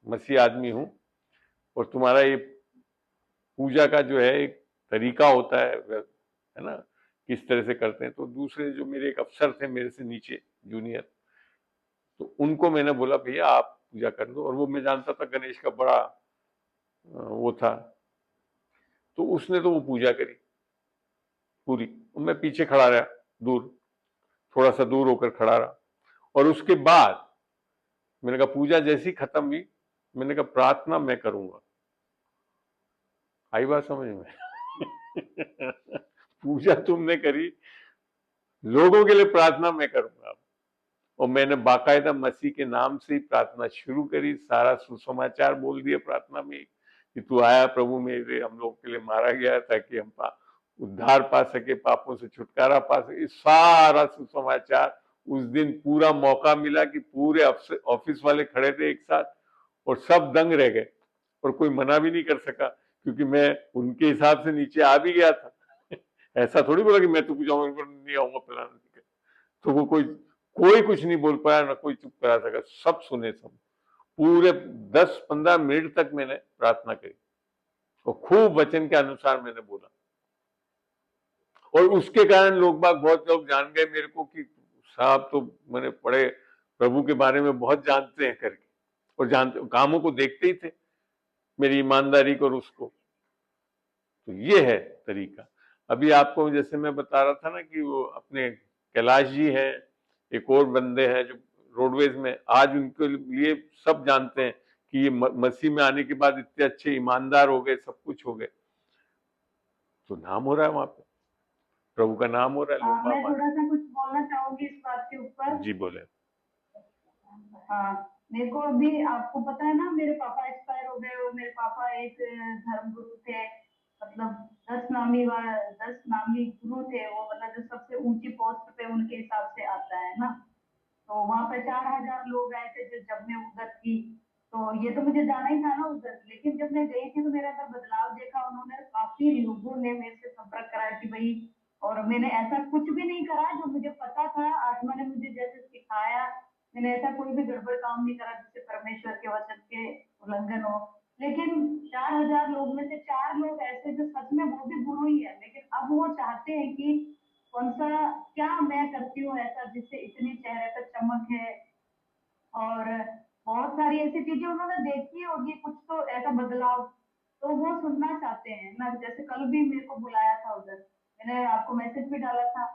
मसीह आदमी हूं और तुम्हारा ये पूजा का जो है एक तरीका होता है ना, किस तरह से करते हैं। तो दूसरे जो मेरे एक अफसर थे मेरे से नीचे जूनियर, तो उनको मैंने बोला भैया आप पूजा कर दो। और वो मैं जानता था गणेश का बड़ा वो था, तो उसने तो वो पूजा करी पूरी, और मैं पीछे खड़ा रहा, दूर, थोड़ा सा दूर होकर खड़ा रहा। और उसके बाद मैंने कहा पूजा जैसी खत्म हुई, मैंने कहा प्रार्थना मैं करूंगा। आई बात समझ में? पूजा तुमने करी, लोगों के लिए प्रार्थना मैं करूंगा। और मैंने बाकायदा मसीह के नाम से ही प्रार्थना शुरू करी, सारा सुसमाचार बोल दिया प्रार्थना में कि तू आया प्रभु, मेरे हम लोग के लिए मारा गया ताकि हम उद्धार पा सके, पापों से छुटकारा पा सके, सारा सुसमाचार। उस दिन पूरा मौका मिला कि पूरे ऑफिस वाले खड़े थे एक साथ और सब दंग रह गए और कोई मना भी नहीं कर सका, क्योंकि मैं उनके हिसाब से नीचे आ भी गया था। ऐसा थोड़ी बोला कि मैं तो पूछा नहीं आऊंगा फलाना। तो वो कोई कुछ नहीं बोल पाया, ना कोई चुप करा सका, सब सुने। सब पूरे 10-15 मिनट तक मैंने प्रार्थना करी और खूब वचन के अनुसार मैंने बोला। और उसके कारण लोग बाग, बहुत लोग जान गए मेरे को कि साहब तो मैंने पढ़े प्रभु के बारे में बहुत जानते हैं करके, और जानते कामों को देखते ही थे मेरी ईमानदारी को और उसको। तो ये है तरीका। अभी आपको जैसे मैं बता रहा था ना कि वो अपने कैलाश जी हैं, एक और बंदे हैं जो रोडवेज में, आज उनके लिए सब जानते हैं कि ये मसीह में आने के बाद इतने अच्छे ईमानदार हो गए, सब कुछ हो गए। तो नाम हो रहा है वहां पे, प्रभु का नाम हो रहा है। मैं थोड़ा सा कुछ बोलना चाहूंगी इस बात के ऊपर। जी बोले। हाँ, मेरे को अभी आपको पता है ना, मेरे पापा एक्सपायर हो गए और मेरे पापा एक धर्मगुरु थे, मतलब 10 नामी गुरु थे वो, मतलब जो सबसे ऊंची पोस्ट पे उनके हिसाब से आता है ना। तो वहां पे 4000 लोग आए थे जब मैं उधर थी। तो ये तो मुझे जाना ही था ना उधर, लेकिन जब मैं गई थी तो मेरे अंदर बदलाव देखा उन्होंने। काफी लोगों ने मेरे से संपर्क करा कि भाई, और मैंने ऐसा कुछ भी नहीं करा जो मुझे पता था, आत्मा ने मुझे जैसे सिखाया, मैंने ऐसा कोई भी गड़बड़ काम नहीं करा जिससे परमेश्वर के वचन के उल्लंघन हो। लेकिन 4000 लोग में से 4 लोग ऐसे जो सच में वो भी गुरु ही है, लेकिन अब वो चाहते हैं कि कौन सा क्या मैं करती हूँ ऐसा जिससे इतनी चेहरे पर चमक है। और बहुत सारी ऐसी चीजें उन्होंने देखी होगी, कुछ तो ऐसा बदलाव तो वो सुनना चाहते हैं ना। जैसे कल भी मेरे को बुलाया था उधर, मैंने आपको मैसेज भी डाला था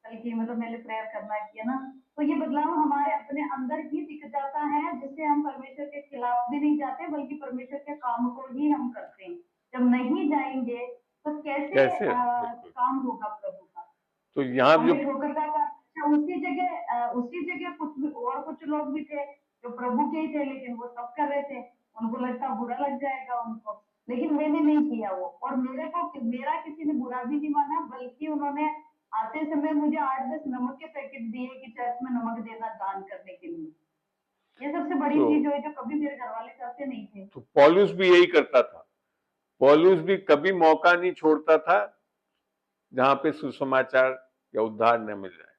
कल की, मतलब मैंने प्रेयर करना किया ना। तो ये बदलाव हमारे अपने अंदर ही दिख जाता है, जिससे हम परमेश्वर के खिलाफ भी नहीं जाते बल्कि परमेश्वर के काम को ही हम करते हैं। जब नहीं जाएंगे तो कैसे कैसे? बिल्कुल। काम होगा प्रभु का। तो यहाँ जो हमें ठोकर का काम, उसी जगह कुछ भी और कुछ लोग भी थे जो प्रभु के ही थे, लेकिन वो सब कर रहे थे। उनको लगता बुरा लग जाएगा उनको, लेकिन मैंने नहीं किया वो। और मेरा किसी ने बुरा भी नहीं माना, बल्कि उन्होंने आते समय मुझे 8-10 नमक के पैकेट दिए कि चर्च में नमक देना दान करने के लिए। ये सबसे बड़ी चीज हुई जो कभी मेरे घर वाले करते नहीं थे। तो पौलुस भी यही करता था। पौलुस भी कभी मौका नहीं छोड़ता था जहां पे सुसमाचार या उद्धार न मिल जाए।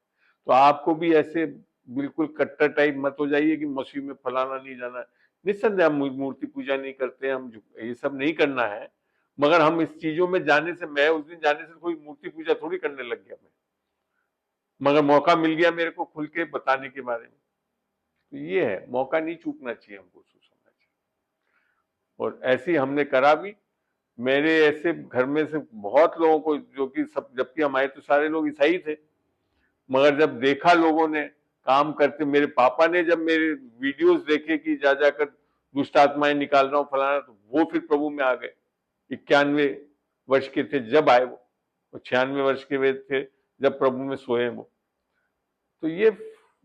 तो आपको भी ऐसे बिल्कुल कट्टर टाइप मत हो जाइए कि मसीह में फलाना नहीं जाना। निस्संदेह हम मूर्ति पूजा नहीं करते, हम ये सब नहीं करना है, मगर हम इस चीजों में जाने से, मैं उस दिन जाने से कोई मूर्ति पूजा थोड़ी करने लग गया मैं, मगर मौका मिल गया मेरे को खुल के बताने के बारे में। तो ये है, मौका नहीं चूकना चाहिए हमको सुसमाचार, और ऐसे ही हमने करा भी। मेरे ऐसे घर में से बहुत लोगों को, जो कि सब, जबकि हमारे तो सारे लोग ईसाई थे, मगर जब देखा लोगों ने काम करते, मेरे पापा ने जब मेरे वीडियोस देखे कि जा जाकर दुष्ट आत्माएं निकाल रहा हूं फलाना, तो वो फिर प्रभु में आ गए। 91 वर्ष के थे जब आए वो, और 96 वर्ष के वे थे जब प्रभु में सोए वो। तो ये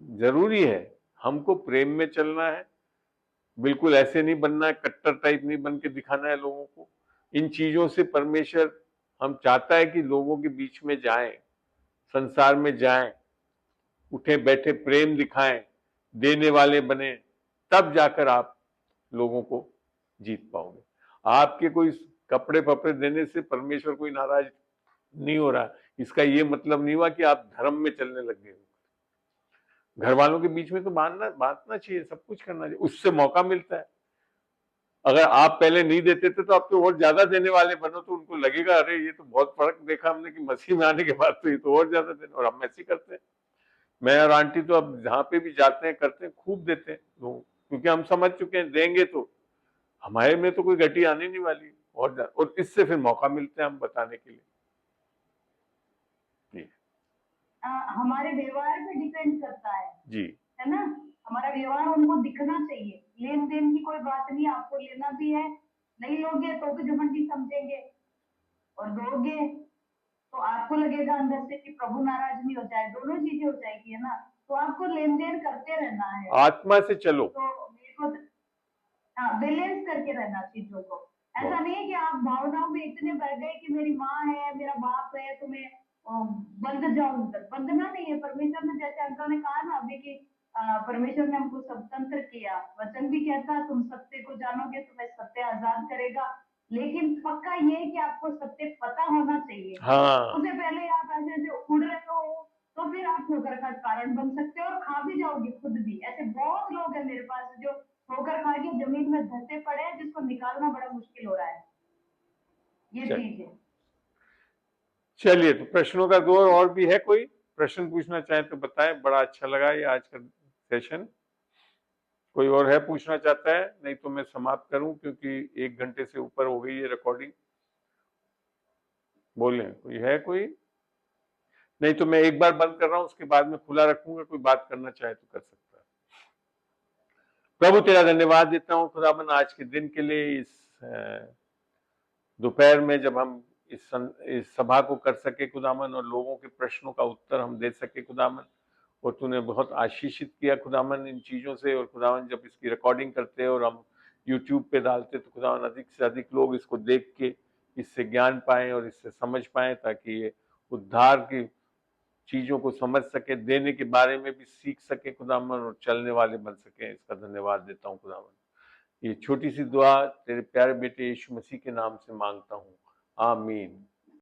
जरूरी है, हमको प्रेम में चलना है, बिल्कुल ऐसे नहीं बनना है, कट्टर टाइप नहीं बन के दिखाना है लोगों को। इन चीजों से परमेश्वर हम चाहता है कि लोगों के बीच में जाएं, संसार में जाएं, उठे बैठे प्रेम दिखाएं, देने वाले बने, तब जाकर आप लोगों को जीत पाओगे। आपके कोई कपड़े फपड़े देने से परमेश्वर कोई नाराज नहीं हो रहा। इसका ये मतलब नहीं हुआ कि आप धर्म में चलने लग गए। घर वालों के बीच में तो बांटना चाहिए, सब कुछ करना चाहिए, उससे मौका मिलता है। अगर आप पहले नहीं देते थे तो आप तो और ज्यादा देने वाले बनो, तो उनको लगेगा अरे ये तो बहुत फर्क देखा हमने कि मसीह में आने के बाद तो ये तो और ज्यादा देने, और हम ऐसे करते हैं। मैं और आंटी तो अब जहाँ पे भी जाते हैं करते हैं, खूब देते हैं लोग, क्योंकि हम समझ चुके हैं देंगे तो हमारे में तो कोई घटी आने नहीं वाली, और इससे फिर मौका मिलता है हम बताने के लिए। जी हमारे व्यवहार पे डिपेंड करता जी है ना। हमारा व्यवहार उनको दिखना चाहिए। लेन देन की कोई बात नहीं, आपको लेना भी है, नहीं लोगे तो भी घमंडी समझेंगे, और दोगे तो आपको लगेगा अंदर से कि प्रभु नाराज नहीं हो जाए, दोनों चीजें हो जाएगी, है ना। तो आपको लेन देन करते रहना है, आत्मा से चलो। तो मेरे को हाँ बैलेंस करके रहना चीजों को। ऐसा नहीं है कि आप भावनाओं में इतने बह गए कि मेरी माँ है, मेरा बाप है, तो मैं बंध जाऊं उधर। बंधना नहीं है। परमेश्वर ने, जैसे अंकल ने कहा ना अभी कि परमेश्वर ने हमको स्वतंत्र किया, वचन भी कहता तुम सत्य को जानोगे तुम्हें सत्य आजाद करेगा। लेकिन पक्का ये है कि आपको सत्य पता होना चाहिए। हाँ, उससे पहले आप ऐसे ऐसे उड़ रहे हो तो फिर आप ठोकर का कारण बन सकते हो और खा भी जाओगे खुद भी। ऐसे बहुत लोग हैं मेरे पास जो ठोकर खा के जमीन में धंसे पड़े हैं, जिसको निकालना बड़ा मुश्किल हो रहा है। ये चीज है। चलिए, तो प्रश्नों का दौर और भी है, कोई प्रश्न पूछना चाहे तो बताएं। बड़ा अच्छा लगा ये आज का सेशन। कोई और है पूछना चाहता है? नहीं तो मैं समाप्त करूं, क्योंकि 1 घंटे से ऊपर हो गई है रिकॉर्डिंग। बोले कोई है? कोई नहीं तो मैं एक बार बंद कर रहा हूं, उसके बाद में खुला रखूंगा, कोई बात करना चाहे तो कर सकता है। प्रभु तेरा धन्यवाद देता हूं खुदाबंद आज के दिन के लिए, इस दोपहर में जब हम इस सभा को कर सके खुदावन, और लोगों के प्रश्नों का उत्तर हम दे सके खुदावन। और तूने बहुत आशीषित किया खुदावन इन चीजों से। और खुदावन जब इसकी रिकॉर्डिंग करते हैं और हम यूट्यूब पे डालते तो खुदावन अधिक से अधिक लोग इसको देख के इससे ज्ञान पाएं और इससे समझ पाएं, ताकि ये उद्धार की चीजों को समझ सके, देने के बारे में भी सीख सके खुदावन, और चलने वाले बन सके। इसका धन्यवाद देता हूँ खुदावन। ये छोटी सी दुआ तेरे प्यारे बेटे यीशु मसीह के नाम से मांगता हूँ, आमीन।